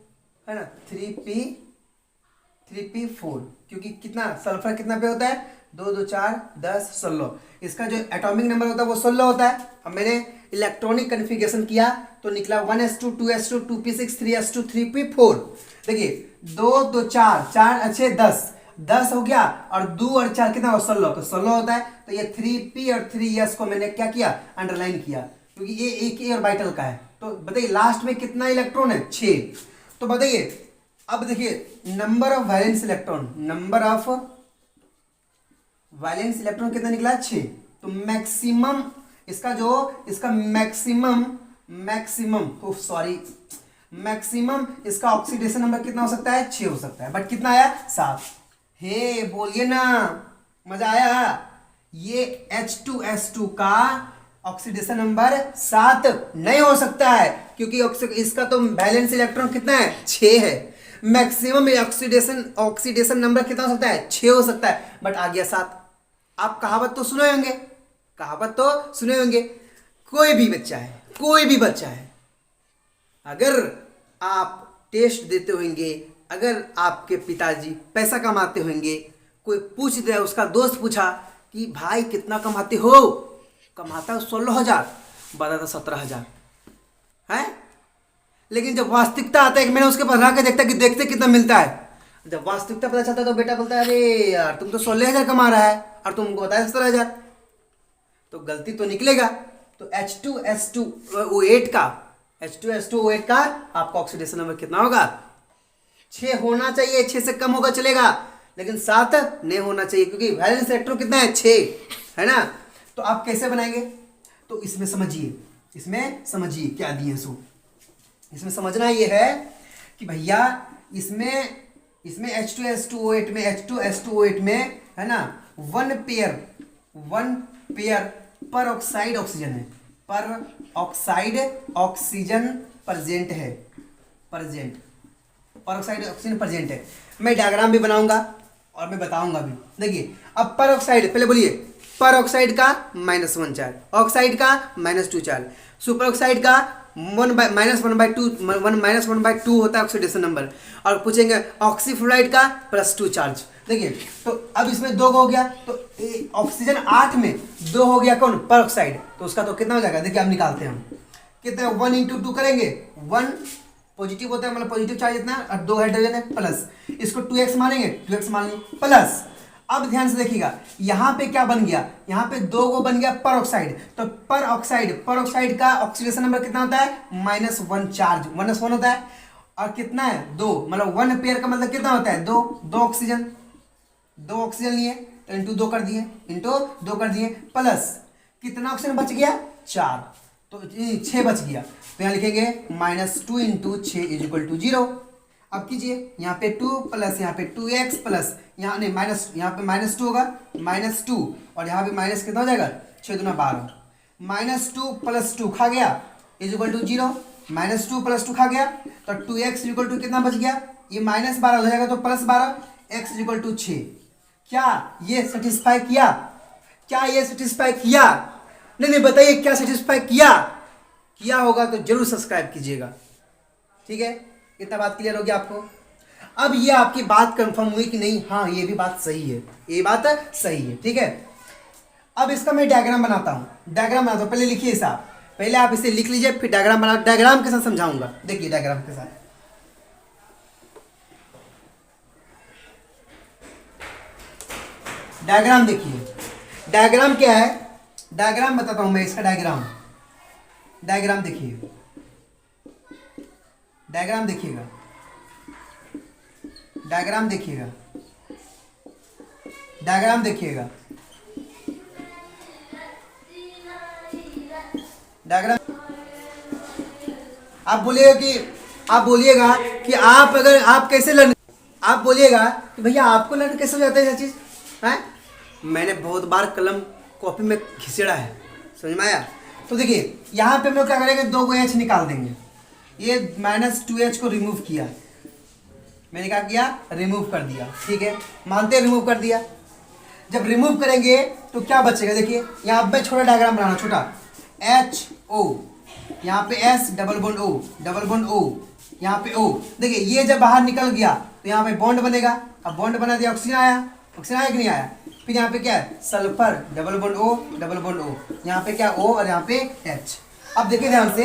है ना, 3p4, क्योंकि कितना सल्फर कितना पे होता है? 2 2 4 10 16। इसका जो एटॉमिक नंबर होता है वो 16 होता है। अब मैंने इलेक्ट्रॉनिक कन्फिगरेशन किया तो निकला 1s2 2s2 2p6 3s2 3p4। देखिए 2 2 4 4 अच्छे 10 हो गया, और 2 और 4 कितना हो? 16। तो 16 होता है। तो ये 3p और 3s को मैंने क्या किया? अंडरलाइन किया, क्योंकि ये एक ही ऑर्बिटल का है। तो बताइए लास्ट में कितना इलेक्ट्रॉन है? 6। तो बताइए अब देखिए number of valence electron, number of valence electron कितना निकला? 6। तो मैक्सिमम इसका मैक्सिमम इसका ऑक्सीडेशन नंबर कितना हो सकता है? 6 हो सकता है। बट कितना आया? 7। हे बोलिए ना, मजा आया? ये H2S2 का ऑक्सीडेशन नंबर 7 नहीं हो सकता है, क्योंकि इसका तो वैलेंस इलेक्ट्रॉन कितना है? 6 है। मैक्सिमम ऑक्सीडेशन नंबर कितना हो सकता है? 6 हो सकता है, बट आ गया 7। आप कहावत तो सुने होंगे, कोई भी बच्चा है, अगर आप टेस्ट देते होंगे, अगर आपके पिताजी पैसा कमाते होंगे, कोई पूछ दे, उसका दोस्त पूछा कि भाई कितना कमाते हो? कमाता है 16,000, बताता 17,000 है। लेकिन जब वास्तविकता आता है कि मैंने उसके पास रह के देखते कितना मिलता है, जब वास्तविकता पता चलता है तो बेटा बोलता है अरे यार तुम तो 16,000 कमा रहा है और तुमको बताया 17,000। तो गलती तो निकलेगा। तो H2S2O8 का आपका ऑक्सीडेशन नंबर कितना होगा? 6 होना चाहिए। 6 से कम होगा चलेगा, लेकिन 7 नहीं होना चाहिए, क्योंकि वैलेंस इलेक्ट्रॉन कितना है? 6, है ना। तो आप कैसे बनाएंगे? तो इसमें समझिए क्या दिए सो। इसमें समझना ये है कि भैया इसमें H2S2O8 में है ना 1 पेयर पर ऑक्साइड ऑक्सीजन है, पर ऑक्साइड ऑक्सीजन प्रेजेंट है, पर ऑक्साइड ऑक्सीजन प्रेजेंट है। मैं डायग्राम भी बनाऊंगा और मैं बताऊंगा भी। देखिए अब पर ऑक्साइड, पहले बोलिए, पर ऑक्साइड का -1 चार्ज, ऑक्साइड का -2 चार्ज, सुपर ऑक्साइड का -1/2 होता है ऑक्सीडेशन नंबर। और पूछेंगे ऑक्सीफ्लोराइड का +2 चार्ज। देखिए तो अब इसमें 2 हो गया, तो ऑक्सीजन 8 में 2 हो गया कौन? पर ऑक्साइड। तो उसका तो कितना हो जाएगा? देखिए अब निकालते हैं हम कितना। 1 × 2 करेंगे, 1 पॉजिटिव होता है, मतलब पॉजिटिव चार्ज इतना, और 2 हाइड्रोजन है प्लस, इसको 2x मानेंगे, 2x मान लेंगे प्लस। अब ध्यान से देखिएगा यहाँ पे क्या बन गया? यहाँ पे 2 को बन गया पर ऑक्साइड। तो पर ऑक्साइड का ऑक्सीडेशन नंबर कितना होता है? -1 चार्ज, -1 होता है। और कितना है? 2, मतलब 1 पेयर का मतलब कितना होता है? 2 ऑक्सीजन लिए तो इंटू 2 कर दिए, प्लस कितना ऑक्सीजन बच गया? 4, तो 6 बच गया। तो यहाँ लिखेंगे -2 × 6 = 0। अब कीजिए यहाँ पे 2 प्लस यहाँ पे 2x प्लस यहाँ नहीं माइनस, यहाँ पे -2 होगा, -2, और यहाँ पे माइनस कितना हो जाएगा? 6 × 2 = 12, -2 + 2 खा गया = 0। -2 + 2 खा गया, तो 2x = कितना बच गया, ये -12 हो जाएगा तो +12, x = 6। क्या ये सेटिस्फाई किया, क्या ये सेटिस्फाई किया, नहीं बताइए क्या सेटिस्फाई किया, किया होगा तो जरूर सब्सक्राइब कीजिएगा। ठीक है, इतना बात क्लियर हो गया आपको। अब ये आपकी बात कंफर्म हुई कि नहीं, हाँ ये भी बात सही है, ये बात सही है। ठीक है, अब इसका मैं डायग्राम बनाता हूँ, डायग्राम बनाता हूँ। पहले लिखिए साहब, पहले आप इसे लिख लीजिए, फिर डायग्राम बना, डायग्राम के साथ समझाऊंगा। देखिए डायग्राम के साथ, डायग्राम देखिए, डायग्राम क्या है, डायग्राम बताता हूं मैं इसका। डायग्राम, डायग्राम देखिए, डायग्राम देखिएगा, डायग्राम देखिएगा, डायग्राम देखिएगा, डायग्राम। आप बोलिएगा कि आप अगर आप कैसे लर्न, आप बोलिएगा कि भैया आपको लर्न कैसे हो जाता है यह चीज है। मैंने बहुत बार कलम कॉपी में घिसेड़ा है, समझ में आया। तो देखिए यहाँ पे हम लोग क्या करेंगे, 2 H निकाल देंगे। ये -2H को रिमूव किया, मैंने क्या किया, रिमूव कर दिया। ठीक है, मानते हैं रिमूव कर दिया। जब रिमूव करेंगे तो क्या बचेगा, देखिए यहाँ पे छोटा डायग्राम बनाना, छोटा HO, यहाँ पे S डबल बॉन्ड O, यहाँ पे O। देखिए ये जब बाहर निकल गया तो यहाँ पे बॉन्ड बनेगा। अब बॉन्ड बना दिया, ऑक्सीजन आया, ऑक्सीजन आया कि नहीं आया। फिर यहाँ पे क्या है, सल्फर डबल बॉन्ड O, यहाँ पे क्या O और यहाँ पे H। अब देखिए ध्यान से,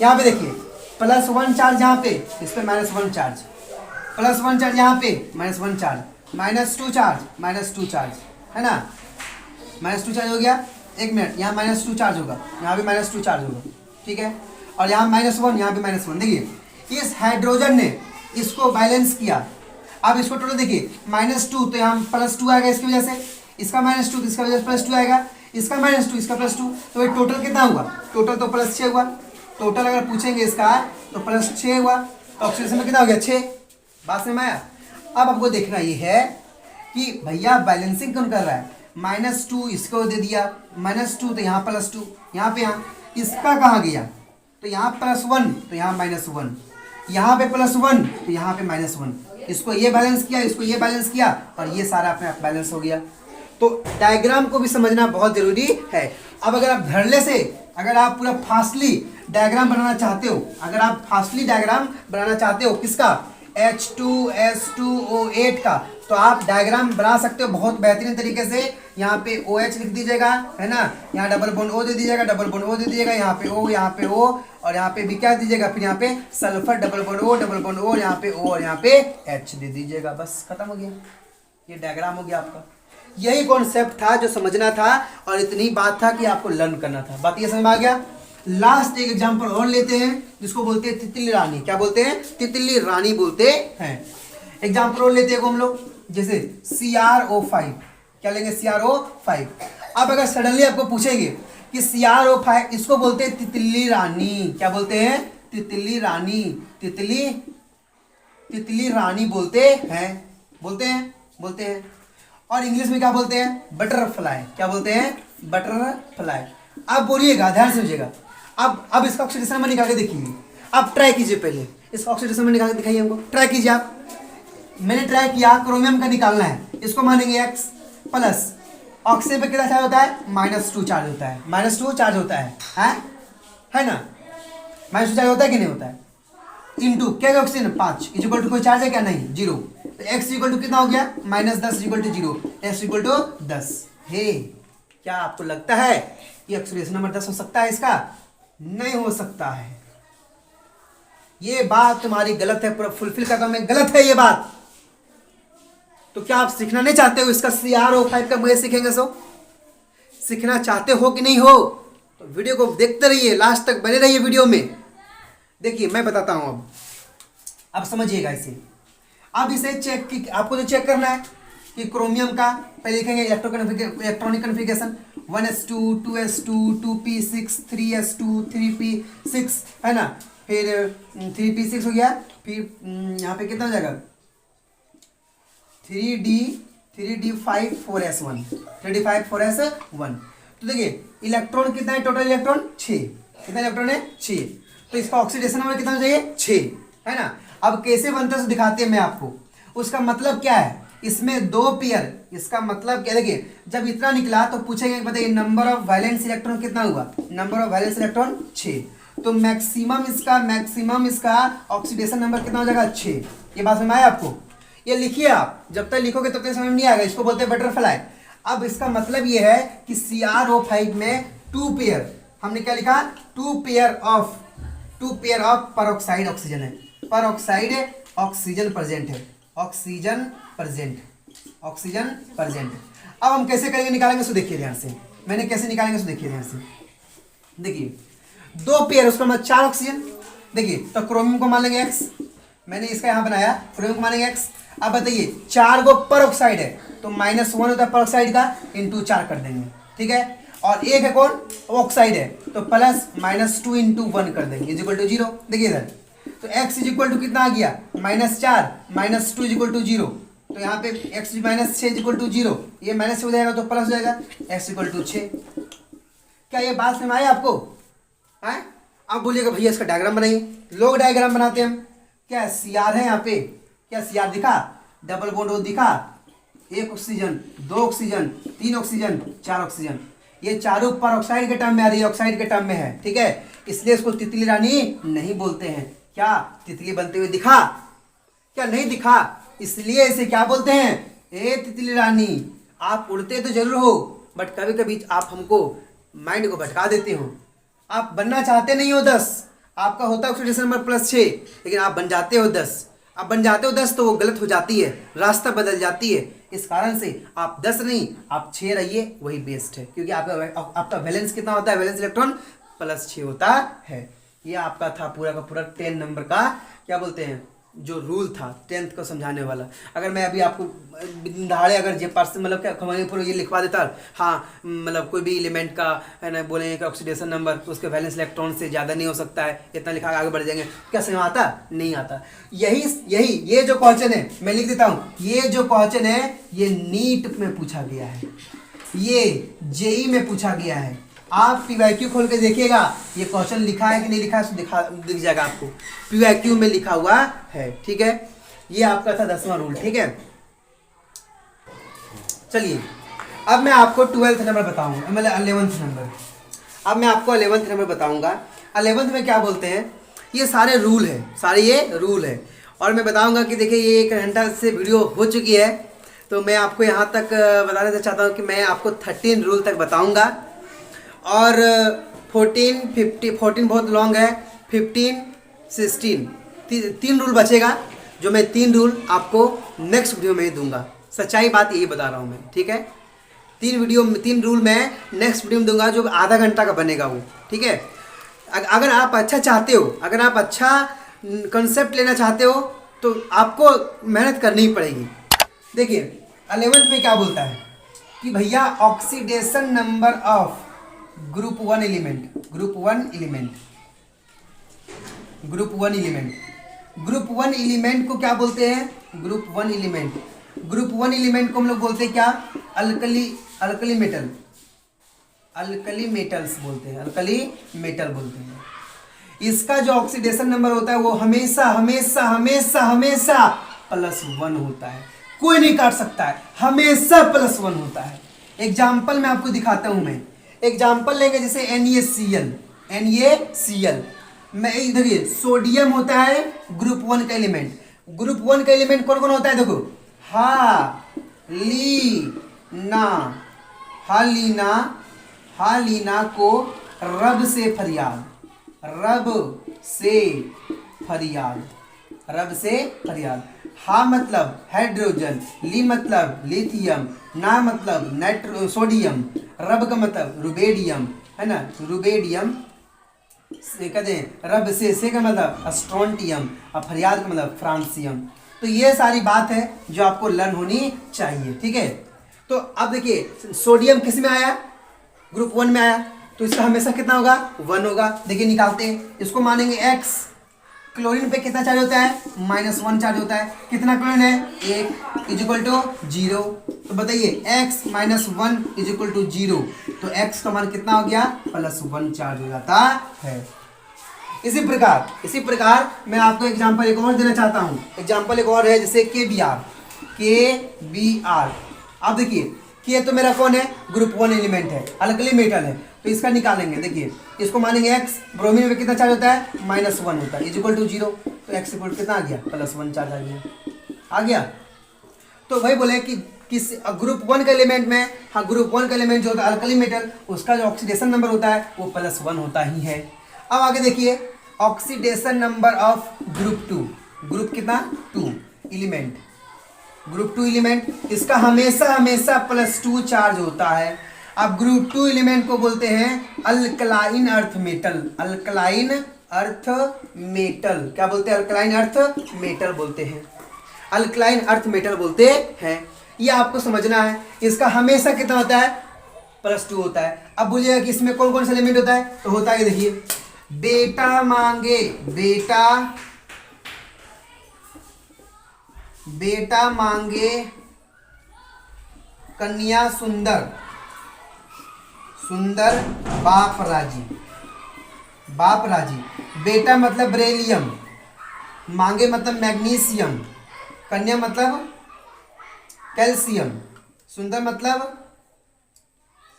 यहाँ पे देखिए +1 चार्ज यहाँ पे, इस पे -1 चार्ज, +1 चार्ज यहाँ पे, -1 चार्ज, -2 चार्ज, -2 चार्ज, है ना, -2 चार्ज हो गया। एक मिनट, यहाँ -2 चार्ज होगा, यहाँ भी -2 चार्ज होगा। ठीक है, और यहाँ -1, यहाँ भी -1। देखिए इस हाइड्रोजन ने इसको बैलेंस किया। अब इसको टोटल देखिए, -2 तो यहाँ +2 आएगा इसकी वजह से, इसका -2 तो इसका वजह से +2 आएगा, इसका -2 इसका +2, तो ये टोटल कितना हुआ, टोटल तो +6 हुआ। टोटल अगर पूछेंगे इसका तो +6 हुआ, तो ऑक्सीडेशन में कितना हो गया, 6। बात समझ में आया। अब आपको देखना ये है कि भैया बैलेंसिंग कौन कर रहा है, -2 इसको दे दिया, -2 तो यहाँ +2, यहाँ पे यहाँ इसका कहाँ गया, तो यहाँ +1 तो यहाँ -1, यहाँ पे +1 तो यहाँ पे -1। इसको ये बैलेंस किया, इसको ये बैलेंस किया, और ये सारा अपने आप बैलेंस हो गया। तो डायग्राम को भी समझना बहुत जरूरी है। अब अगर आप धड़ल्ले से, अगर आप पूरा फास्टली डायग्राम बनाना चाहते हो, अगर आप फास्टली डायग्राम बनाना चाहते हो किसका, H2S2O8 का, तो आप डायग्राम बना सकते हो बहुत बेहतरीन तरीके से। यहाँ पे OH लिख दीजिएगा, है ना, यहाँ डबल बॉन्ड O दे दीजिएगा, डबल बॉन्ड O दे दीजिएगा, यहाँ पे O, यहाँ पे O, और यहाँ पे भी क्या दीजिएगा, फिर यहाँ पे sulphur double bond O, double bond O, यहाँ पे O और यहाँ पे H दे दीजिएगा। बस खत्म हो गया, ये डायग्राम हो गया आपका। यही कॉन्सेप्ट था जो समझना था, और इतनी बात था कि आपको लर्न करना था। बात ये समझ में आ गया। लास्ट एक एग्जांपल और लेते हैं, जिसको बोलते हैं तितली रानी। क्या बोलते हैं, तितली रानी बोलते हैं। एग्जांपल और लेते हैं हम लोग, जैसे CrO5। क्या लेंगे, CrO5। अब अगर सडनली आपको पूछेंगे कि CrO5 इसको बोलते हैं तितली रानी। क्या बोलते हैं, तितली रानी, तितली रानी बोलते हैं, बोलते हैं। और इंग्लिश में क्या बोलते हैं, बटरफ्लाई। क्या बोलते हैं, बटरफ्लाई। अब बोलिएगा, ध्यान से समझिएगा। अब इसका ऑक्सीडेशन नंबर निकाल के देखिए। आप ट्राई कीजिए, पहले इसका ऑक्सीडेशन नंबर निकाल के दिखाइए हमको, ट्राई कीजिए आप। मैंने ट्राई किया, क्रोमियम का निकालना है, इसको मानेंगे X प्लस, ऑक्सीजन पे कितना चार्ज होता है, -2 चार्ज होता है, -2 चार्ज होता है ना, -2 चार्ज होता है कि नहीं होता है। इंटू क्या, ऑक्सीजन 5 इक्वल टू कोई चार्ज है क्या, नहीं, 0। तो X इक्वल टू कितना हो गया, -10 equal to 0, S equal to 10। Hey, क्या आपको लगता है कि ऑक्सीडेशन नंबर 10 हो सकता है इसका, नहीं हो सकता है। ये बात तुम्हारी गलत है, पूरा फुलफिल करता हूं मैं, गलत है ये बात। तो क्या आप सीखना नहीं चाहते हो इसका, CrO5 का मुझे सीखेंगे, सो सीखना चाहते हो कि नहीं हो, तो वीडियो को देखते रहिए, लास्ट तक बने रहिए वीडियो में। देखिए मैं बताता हूं, अब समझिएगा इसे। अब इसे चेक की, आपको जो चेक करना है कि क्रोमियम का, पहले लिखेंगे electronic configuration, 1s2 2s2 2p6 3s2 3p6, है ना, फिर 3p6 हो गया, फिर यहाँ पे कितना हो जाएगा, 3d5 4s1, 3d5 4s1। तो देखिए इलेक्ट्रॉन कितना है, टोटल इलेक्ट्रॉन 6, कितना इलेक्ट्रॉन है, 6। तो इसका ऑक्सीडेशन नंबर कितना चाहिए 6, है ना। अब कैसे बनता है दिखाते हैं मैं आपको। उसका मतलब क्या है, इसमें 2 पेयर, इसका मतलब क्या, देखिए जब इतना निकला तो पूछेंगे बताइए नंबर ऑफ वैलेंस इलेक्ट्रॉन कितना हुआ, नंबर ऑफ वैलेंस इलेक्ट्रॉन 6, तो मैक्सिमम इसका ऑक्सीडेशन नंबर कितना हो जाएगा 6। ये बात समझ आया आपको, ये लिखिए आप, जब तक लिखोगे तब तक समझ में नहीं आएगा, इसको बोलते हैं बटरफ्लाई। अब इसका मतलब ये है कि CrO5 में 2 पेयर, हमने क्या लिखा 2 पेयर ऑफ परऑक्साइड ऑक्सीजन है, परऑक्साइड ऑक्सीजन प्रेजेंट है, ऑक्सीजन प्रेजेंट। अब हम कैसे करेंगे, निकालेंगे, इसको देखिए ध्यान से, मैंने कैसे निकालेंगे इसको देखिए ध्यान से। देखिए 2 पेयर, उसका मतलब 4 ऑक्सीजन। देखिए तो क्रोमियम को मान लेंगे x, मैंने इसका यहाँ बनाया, क्रोमियम को मानेंगे x। अब बताइए 4 गो परऑक्साइड है तो -1 होता है परऑक्साइड का, इंटू 4 कर देंगे, ठीक है। और एक है कौन, ऑक्साइड है, तो +-2 इंटू 1 कर देंगे, इज इक्वल टू 0। देखिए इधर तो x इज इक्वल टू कितना आ गया, -4 -2 इज इक्वल टू 0, तो यहाँ पे x -6 इज इक्वल टू 0, ये माइनस हो जाएगा तो प्लस हो जाएगा, x इक्वल टू 6। क्या ये बात समझ आई आपको है? अब बोलिएगा भैया इसका डायग्राम बनाइए, लोग डायग्राम बनाते हैं हम, क्या CR है यहाँ पे, क्या CR दिखा, डबल बॉन्ड O दिखा, 1 ऑक्सीजन 2 ऑक्सीजन 3 ऑक्सीजन 4 ऑक्सीजन, ये चारों परऑक्साइड के टर्म में आ रही है, ऑक्साइड के टर्म में है, ठीक है। इसलिए इसको तितली रानी नहीं बोलते हैं। क्या तितली बनते हुए दिखा, क्या नहीं दिखा, इसलिए इसे क्या बोलते हैं, ए तितली रानी। आप उड़ते तो जरूर हो, बट कभी कभी आप हमको माइंड को भटका देते हो। आप बनना चाहते नहीं हो 10, आपका होता है ऑक्सीडेशन नंबर +6, लेकिन आप बन जाते हो 10। आप बन जाते हो 10 तो वो गलत हो जाती है, रास्ता बदल जाती है। इस कारण से आप 10 नहीं, आप 6 रहिए, वही बेस्ट है, क्योंकि आपका वैलेंस कितना होता है, वैलेंस इलेक्ट्रॉन +6 होता है। ये आपका था पूरा का पूरा 10 नंबर का क्या बोलते हैं जो रूल था 10th को समझाने वाला। अगर मैं अभी आपको दहाड़े अगर जे पार्स मतलब क्या खमानी पूरा ये लिखवा देता, हाँ मतलब कोई भी एलिमेंट का है ना, बोलेंगे कि ऑक्सीडेशन नंबर उसके वैलेंस इलेक्ट्रॉन से ज़्यादा नहीं हो सकता है, इतना लिखा आगे बढ़ जाएंगे, क्या समझ आता, नहीं आता। ये जो क्वेश्चन है मैं लिख देता हूँ, ये जो क्वेश्चन है ये नीट में पूछा गया है, ये जेई में पूछा गया है। आप PYQ खोल के देखिएगा ये क्वेश्चन लिखा है कि नहीं लिखा है, दिख जाएगा आपको, PYQ में लिखा हुआ है, ठीक है। ये आपका था 10वां रूल, ठीक है। चलिए अब मैं आपको 12th नंबर बताऊंगा, मतलब 11th नंबर। अब मैं आपको 11th नंबर बताऊंगा। 11th में क्या बोलते हैं, ये सारे रूल है, सारे ये रूल है, और मैं बताऊंगा कि देखिए ये 1 घंटा से वीडियो हो चुकी है, तो मैं आपको यहाँ तक बताना चाहता हूँ कि मैं आपको 13 रूल तक बताऊँगा, और 14 बहुत लॉन्ग है, 15 16 3 रूल बचेगा, जो मैं 3 रूल आपको नेक्स्ट वीडियो में दूंगा। सच्चाई बात यही बता रहा हूँ मैं, ठीक है। 3 रूल मैं नेक्स्ट वीडियो में दूंगा, जो आधा घंटा का बनेगा वो, ठीक है। अगर आप अच्छा चाहते हो, अगर आप अच्छा कंसेप्ट लेना चाहते हो तो आपको मेहनत करनी पड़ेगी। देखिए 11th में क्या बोलता है कि भैया oxidation number of group one element को क्या बोलते हैं, ग्रुप वन एलिमेंट को हम लोग बोलते हैं क्या, अल्कली मेटल्स बोलते हैं, अल्कली मेटल बोलते हैं। इसका जो ऑक्सीडेशन नंबर होता है वो हमेशा +1 होता है, कोई नहीं काट सकता है, हमेशा +1 होता है। एग्जाम्पल मैं आपको दिखाता हूं, मैं एग्जाम्पल लेंगे जैसे NaCl मैं देखिए सोडियम होता है ग्रुप 1 का एलिमेंट। ग्रुप 1 का एलिमेंट कौन कौन होता है, देखो हालीना को रब से फरियाद। हा मतलब हाइड्रोजन, ली मतलब लिथियम, ना मतलब सोडियम, रब का मतलब रुबेडियम, है ना, रुबेडियम से कहते हैं, रब से का मतलब स्ट्रोंटियम, और फरियाद का मतलब फ्रांसियम। तो ये सारी बात है जो आपको लर्न होनी चाहिए, ठीक है। तो अब देखिए सोडियम किस में आया, ग्रुप 1 में आया, तो इसका हमेशा कितना होगा, 1 होगा। देखिए निकालते हैं, इसको मानेंगे x। क्लोरीन पे कितना चार्ज होता है, -1 चार्ज होता है। कितना क्लोरीन है, 1 = 0। तो बताइए x - 1 = 0, तो x का मान कितना हो गया, +1 चार्ज हो जाता है। इसी प्रकार मैं आपको एग्जांपल एक और देना चाहता हूँ। एग्जांपल एक और है, जैसे के बी आर। आप देखिए, के तो मेरा कौन है, ग्रुप 1 एलिमेंट है, अल्कली मेटल है, तो इसका निकालेंगे। देखिए इसको मानेंगे x, ब्रोमीन में कितना चार्ज होता है, -1 होता है, इक्वल टू 0, तो x इक्वल कितना आ गया, +1 चार्ज आ गया। तो वही बोले कि किस ग्रुप 1 के एलिमेंट में, हाँ ग्रुप 1 का एलिमेंट जो होता है अल्कली मेटल, उसका जो ऑक्सीडेशन नंबर होता है वो +1 होता ही है। अब आगे देखिए, oxidation number of group 2, group कितना 2 एलिमेंट, ग्रुप 2 एलिमेंट, इसका हमेशा +2 चार्ज होता है। अब ग्रुप 2 एलिमेंट को बोलते हैं alkaline earth metal. Alkaline earth metal क्या बोलते हैं, अल्कलाइन अर्थ मेटल बोलते हैं, अल्कलाइन अर्थ मेटल बोलते हैं। ये आपको समझना है। इसका हमेशा कितना होता है, +2 होता है। अब बोलिएगा कि इसमें कौन कौन सा एलिमेंट होता है, तो होता है देखिए, बेटा मांगे कन्या सुंदर बाप राजी। बेटा मतलब बेरिलियम, मांगे मतलब मैग्नीशियम, कन्या मतलब कैल्शियम, सुंदर मतलब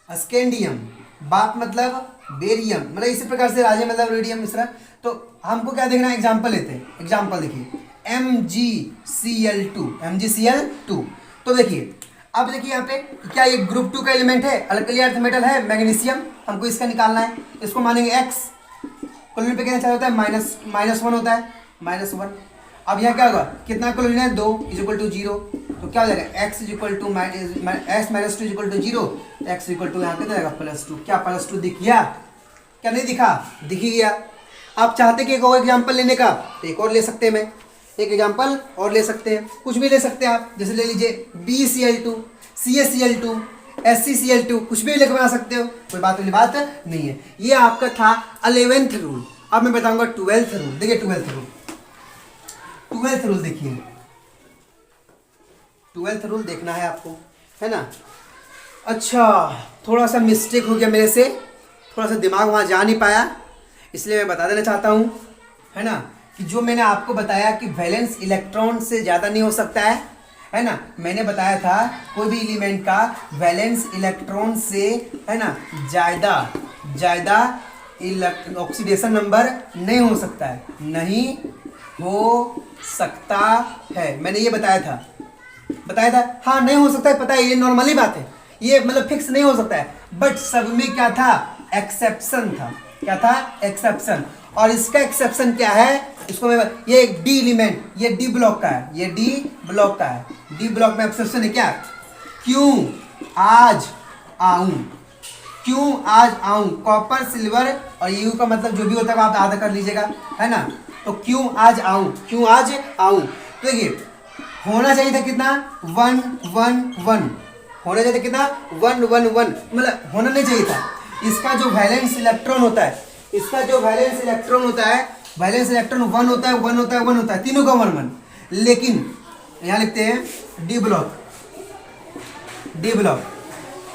स्कैंडियम, बाप मतलब बेरियम, मतलब इसी प्रकार से राजे मतलब रेडियम, इस तरह। तो हमको क्या देखना है, एग्जाम्पल लेते हैं। एग्जाम्पल देखिए, MgCl2। तो देखिए, अब देखिए यहाँ पे क्या ये ग्रुप 2 का एलिमेंट है, अल्कली अर्थ मेटल है, मैग्नीशियम, हमको इसका निकालना है। इसको मानेंगे x, क्लोरीन पे कितना चार्ज होता है, -1 होता है, -1। अब यहाँ क्या होगा, कितना क्लोरीन है, 2 = 0, तो क्या हो जाएगा, x = -2 = 0, x = यहाँ कितना जाएगा, +2। क्या +2 दिख गया, क्या नहीं दिखा, दिख ही गया। आप चाहते कि एक और एग्जाम्पल लेने का, तो एक और ले सकते हैं, मैं एक एग्जाम्पल और ले सकते हैं, कुछ भी ले सकते हैं आप। जैसे ले लीजिए BeCl2, CaCl2, ScCl2, कुछ भी लेकर बना सकते हो, कोई बात वाली बात नहीं है। ये आपका था 11th रूल। अब मैं बताऊंगा 12th रूल। देखिए 12th रूल देखिए, 12th रूल देखना है आपको, है ना। अच्छा, थोड़ा सा मिस्टेक हो गया मेरे से, थोड़ा सा दिमाग वहाँ जा नहीं पाया, इसलिए मैं बता देना चाहता हूँ, है ना, कि जो मैंने आपको बताया कि वैलेंस इलेक्ट्रॉन से ज़्यादा नहीं हो सकता है ना। मैंने बताया था कोई भी एलिमेंट का वैलेंस इलेक्ट्रॉन से, है ना, ज़्यादा ऑक्सीडेशन नंबर नहीं हो सकता है, नहीं हो सकता है, मैंने ये बताया था। हाँ नहीं हो सकता है, पता है, ये नॉर्मली बात है, ये मतलब फिक्स नहीं हो सकता है, बट सब में क्या था, एक्सेप्शन था। क्या था, एक्सेप्शन। और इसका एक्सेप्शन क्या है, इसको मैं, ये डी एलिमेंट, ये डी ब्लॉक का है, ये डी ब्लॉक का है। डी ब्लॉक में एक्सेप्शन है क्या, क्यों आज आऊं, कॉपर सिल्वर और यू का मतलब जो भी होता है आप आधा कर लीजिएगा, है ना। तो क्यों आज आऊं, तो देखिए होना चाहिए था कितना, 1 1 1 होना चाहिए था कितना, 1 1 1, मतलब होना नहीं चाहिए था। इसका जो वैलेंस इलेक्ट्रॉन होता है, वैलेंस इलेक्ट्रॉन 1 होता है, 1 होता है, 1 होता है, तीनों का 1 1। लेकिन यहाँ लिखते हैं डी ब्लॉक,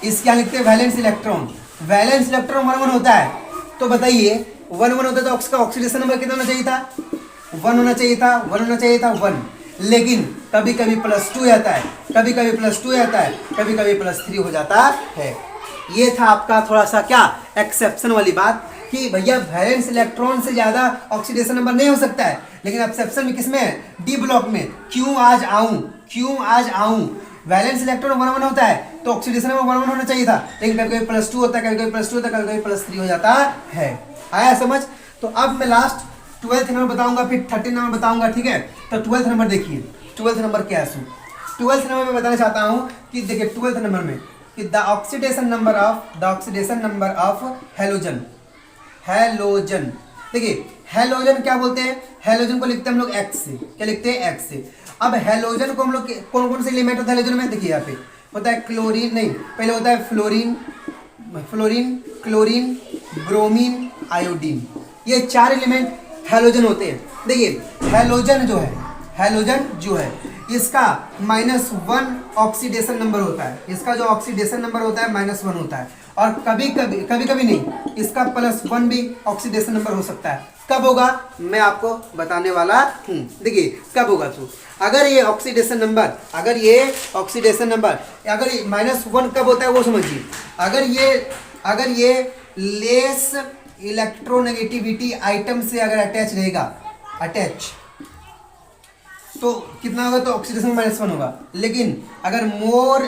इसके यहाँ लिखते हैं वैलेंस इलेक्ट्रॉन 1 1 होता है। तो बताइए 1 1 होता है तो उसका ऑक्सीडेशन नंबर कितना होना चाहिए था, 1 होना चाहिए था, 1। लेकिन कभी कभी +2 आता है, कभी कभी +3 हो जाता है। ये था आपका थोड़ा सा क्या, एक्सेप्शन वाली बात, कि भैया वैलेंस इलेक्ट्रॉन से ज़्यादा ऑक्सीडेशन नंबर नहीं हो सकता है, लेकिन एक्सेप्शन में किसमें है, डी ब्लॉक में। क्यों आज आऊं, वैलेंस इलेक्ट्रॉन 1 1 होता है तो ऑक्सीडेशन नंबर 1 1 होना चाहिए था, लेकिन कभी कभी +2 होता है, कभी +3 हो जाता है। आया समझ। तो अब मैं लास्ट 12th नंबर बताऊंगा, फिर 13 नंबर बताऊंगा, ठीक है। तो 12th नंबर देखिए, 12th नंबर क्या है, 12th नंबर में बताना चाहता हूँ कि देखिए 12th नंबर में कि the oxidation number of halogen. देखिए हैलोजन क्या बोलते हैं, हैलोजन को लिखते हैं हम लोग X से, क्या लिखते हैं, X से। अब हैलोजन को हम लोग कौन कौन से एलिमेंट होता है हैलोजन में, देखिए यहाँ पे होता है क्लोरीन, नहीं पहले होता है क्लोरीन, ब्रोमीन, आयोडीन, ये 4 एलिमेंट हैलोजन होते हैं। देखिए हैलोजन जो है इसका -1 ऑक्सीडेशन नंबर होता है, इसका जो ऑक्सीडेशन नंबर होता है -1 होता है। और कभी कभी नहीं, इसका +1 भी ऑक्सीडेशन नंबर हो सकता है। कब होगा मैं आपको बताने वाला हूँ। देखिए कब होगा, तो अगर ये ऑक्सीडेशन नंबर अगर ये -1 कब होता है वो समझिए। अगर ये लेस इलेक्ट्रोनेगेटिविटी आइटम से अगर अटैच रहेगा, तो कितना होगा, तो ऑक्सीडेशन -1 होगा। लेकिन अगर मोर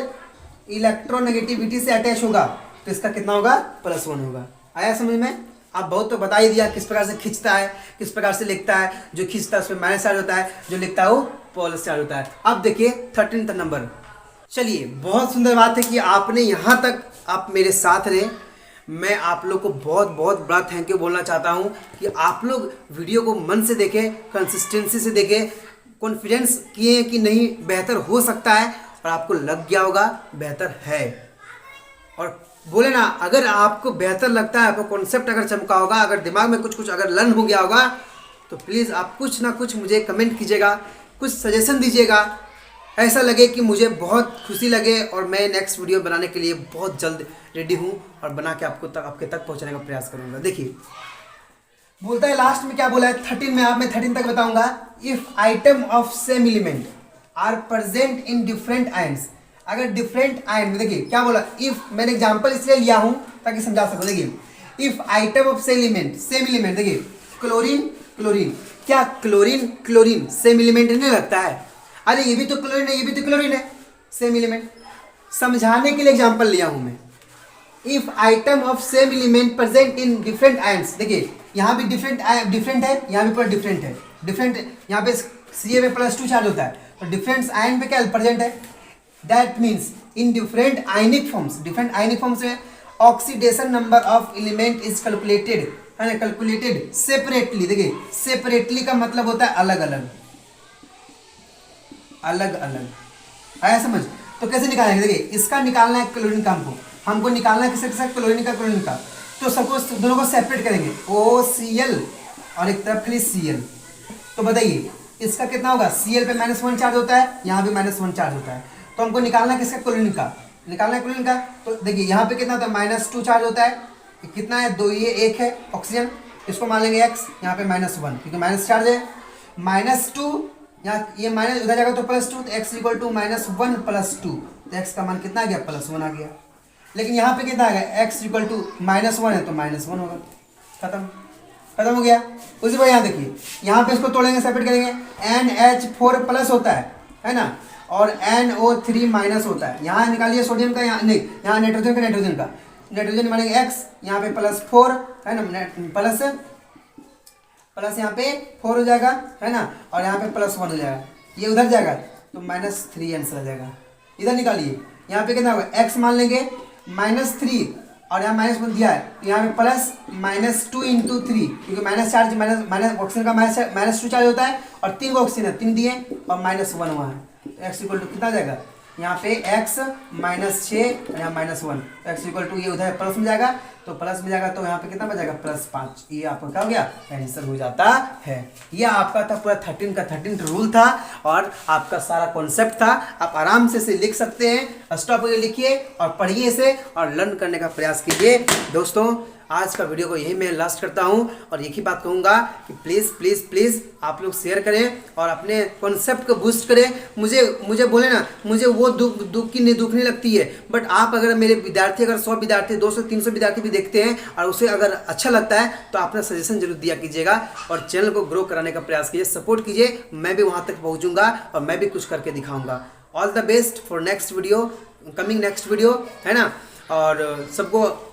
इलेक्ट्रोनेगेटिविटी से अटैच होगा तो इसका कितना होगा, +1 होगा। आया समझ में? आप बहुत तो बता ही दिया किस प्रकार से खींचता है, किस प्रकार से लिखता है। जो खींचता है उसमें माइनस चार्ज होता है, जो लिखता है वो प्लस चार्ज होता है। अब देखिए 13 नंबर। चलिए, बहुत सुंदर बात है कि आपने यहाँ तक आप मेरे साथ रहे। मैं आप लोग को बहुत बहुत बड़ा थैंक यू बोलना चाहता हूँ कि आप लोग वीडियो को मन से देखें, कंसिस्टेंसी से देखें, कॉन्फिडेंस किए कि नहीं बेहतर हो सकता है, और आपको लग गया होगा बेहतर है। और बोले ना, अगर आपको बेहतर लगता है, आपको कॉन्सेप्ट अगर चमका होगा, अगर दिमाग में कुछ अगर लर्न हो गया होगा, तो प्लीज़ आप कुछ ना कुछ मुझे कमेंट कीजिएगा, कुछ सजेशन दीजिएगा। ऐसा लगे कि मुझे बहुत खुशी लगे, और मैं नेक्स्ट वीडियो बनाने के लिए बहुत जल्द रेडी हूँ और बना के आपके तक पहुँचाने का प्रयास करूँगा। देखिए बोलता है लास्ट में क्या बोला है, 13 में, आप मैं 13 तक बताऊँगा। If item of same element are present in different ions, अगर डिफरेंट आयन में, देखिए क्या बोला, इफ, मैंने एग्जांपल इसलिए लिया हूं ताकि समझा सकूं। देखिए if item of same element, देखिए क्लोरीन, क्या क्लोरीन सेम एलिमेंट नहीं लगता है? अरे ये भी तो क्लोरीन है, ये भी तो क्लोरीन है, सेम एलिमेंट। समझाने के लिए एग्जांपल लिया हूं मैं। If item of same element present in different ions, देखिए यहाँ भी डिफरेंट है, यहाँ भी पूरा डिफरेंट है। यहाँ पे Ca में +2 चार्ज होता है, तो डिफरेंट आयन पे क्या प्रेजेंट है। That means in different ionic forms में oxidation number of element is calculated separately. देखिए सेपरेटली का मतलब होता है अलग अलग। आया समझ? तो कैसे निकालेंगे? देखिए इसका निकालना है क्लोरीन का, हमको निकालना है किसका, क्लोरीन का। तो सबको दोनों को सेपरेट करेंगे, OCl और एक तरफ खाली Cl। तो बताइए इसका कितना होगा, Cl पे -1 चार्ज होता है, यहाँ भी -1 चार्ज होता है। तो हमको निकालना किसका, क्लोरीन का। तो देखिए यहाँ पे कितना होता है, -2 चार्ज होता है। कितना है, 2, ये 1 है ऑक्सीजन, इसको मान लेंगे X, यहाँ पे -1 क्योंकि माइनस चार्ज है। -2 यहाँ, ये माइनस उधर जाएगा तो +2, तो X = -1 + 2, तो X का मान कितना आ गया, +1 आ गया। लेकिन यहाँ पे कितना आ गया, X = -1 है तो -1 होगा, खत्म हो गया। उसी पर यहाँ देखिए, यहाँ पे इसको तोड़ेंगे, सेपरेट करेंगे। NH4+ होता है ना, और NO3- होता है। यहाँ निकालिए सोडियम का, यहाँ नहीं, यहाँ नाइट्रोजन का। नाइट्रोजन मानेंगे X, यहाँ पे +4 है ना, प्लस यहाँ पे 4 हो जाएगा है ना, और यहाँ पे +1 हो जाएगा। ये उधर जाएगा तो -3 आंसर आ जाएगा। इधर निकालिए, यहाँ पे कितना होगा, X मान लेंगे -3, और यहाँ -1 दिया है, तो यहाँ पे +-2 × 3, क्योंकि माइनस चार्ज, माइनस ऑक्सीजन का -2 चार्ज होता है, और 3 ऑक्सीजन है, 3 दिए और -1 हुआ है। X = कितना जाएगा, यहाँ पे X -6 और यहाँ -1, X = ये उधर प्लस में जाएगा, तो प्लस में जाएगा तो यहाँ पे कितना बचेगा, +5। ये आपका क्या हो गया, आंसर हो जाता है। ये आपका था पूरा 13 का 13 रूल था, और आपका सारा कॉन्सेप्ट था। आप आराम से इसे लिख सकते हैं, स्टॉप करके लिखिए और पढ़िए इसे, और लर्न करने का प्रयास कीजिए। दोस्तों आज का वीडियो को यही मैं लास्ट करता हूं, और एक ही बात कहूंगा कि प्लीज़ आप लोग शेयर करें और अपने कॉन्सेप्ट को बूस्ट करें। मुझे बोले ना, मुझे वो दुख नहीं लगती है, बट आप अगर मेरे विद्यार्थी, अगर 100 विद्यार्थी, 200 300 विद्यार्थी भी देखते हैं और उसे अगर अच्छा लगता है, तो अपना सजेशन जरूर दिया कीजिएगा, और चैनल को ग्रो कराने का प्रयास कीजिए, सपोर्ट कीजिए। मैं भी वहाँ तक पहुँचूंगा और मैं भी कुछ करके दिखाऊँगा। All the best for next video, coming next video, है ना। और सबको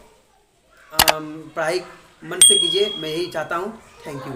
पढ़ाई मन से कीजिए, मैं यही चाहता हूँ। Thank you.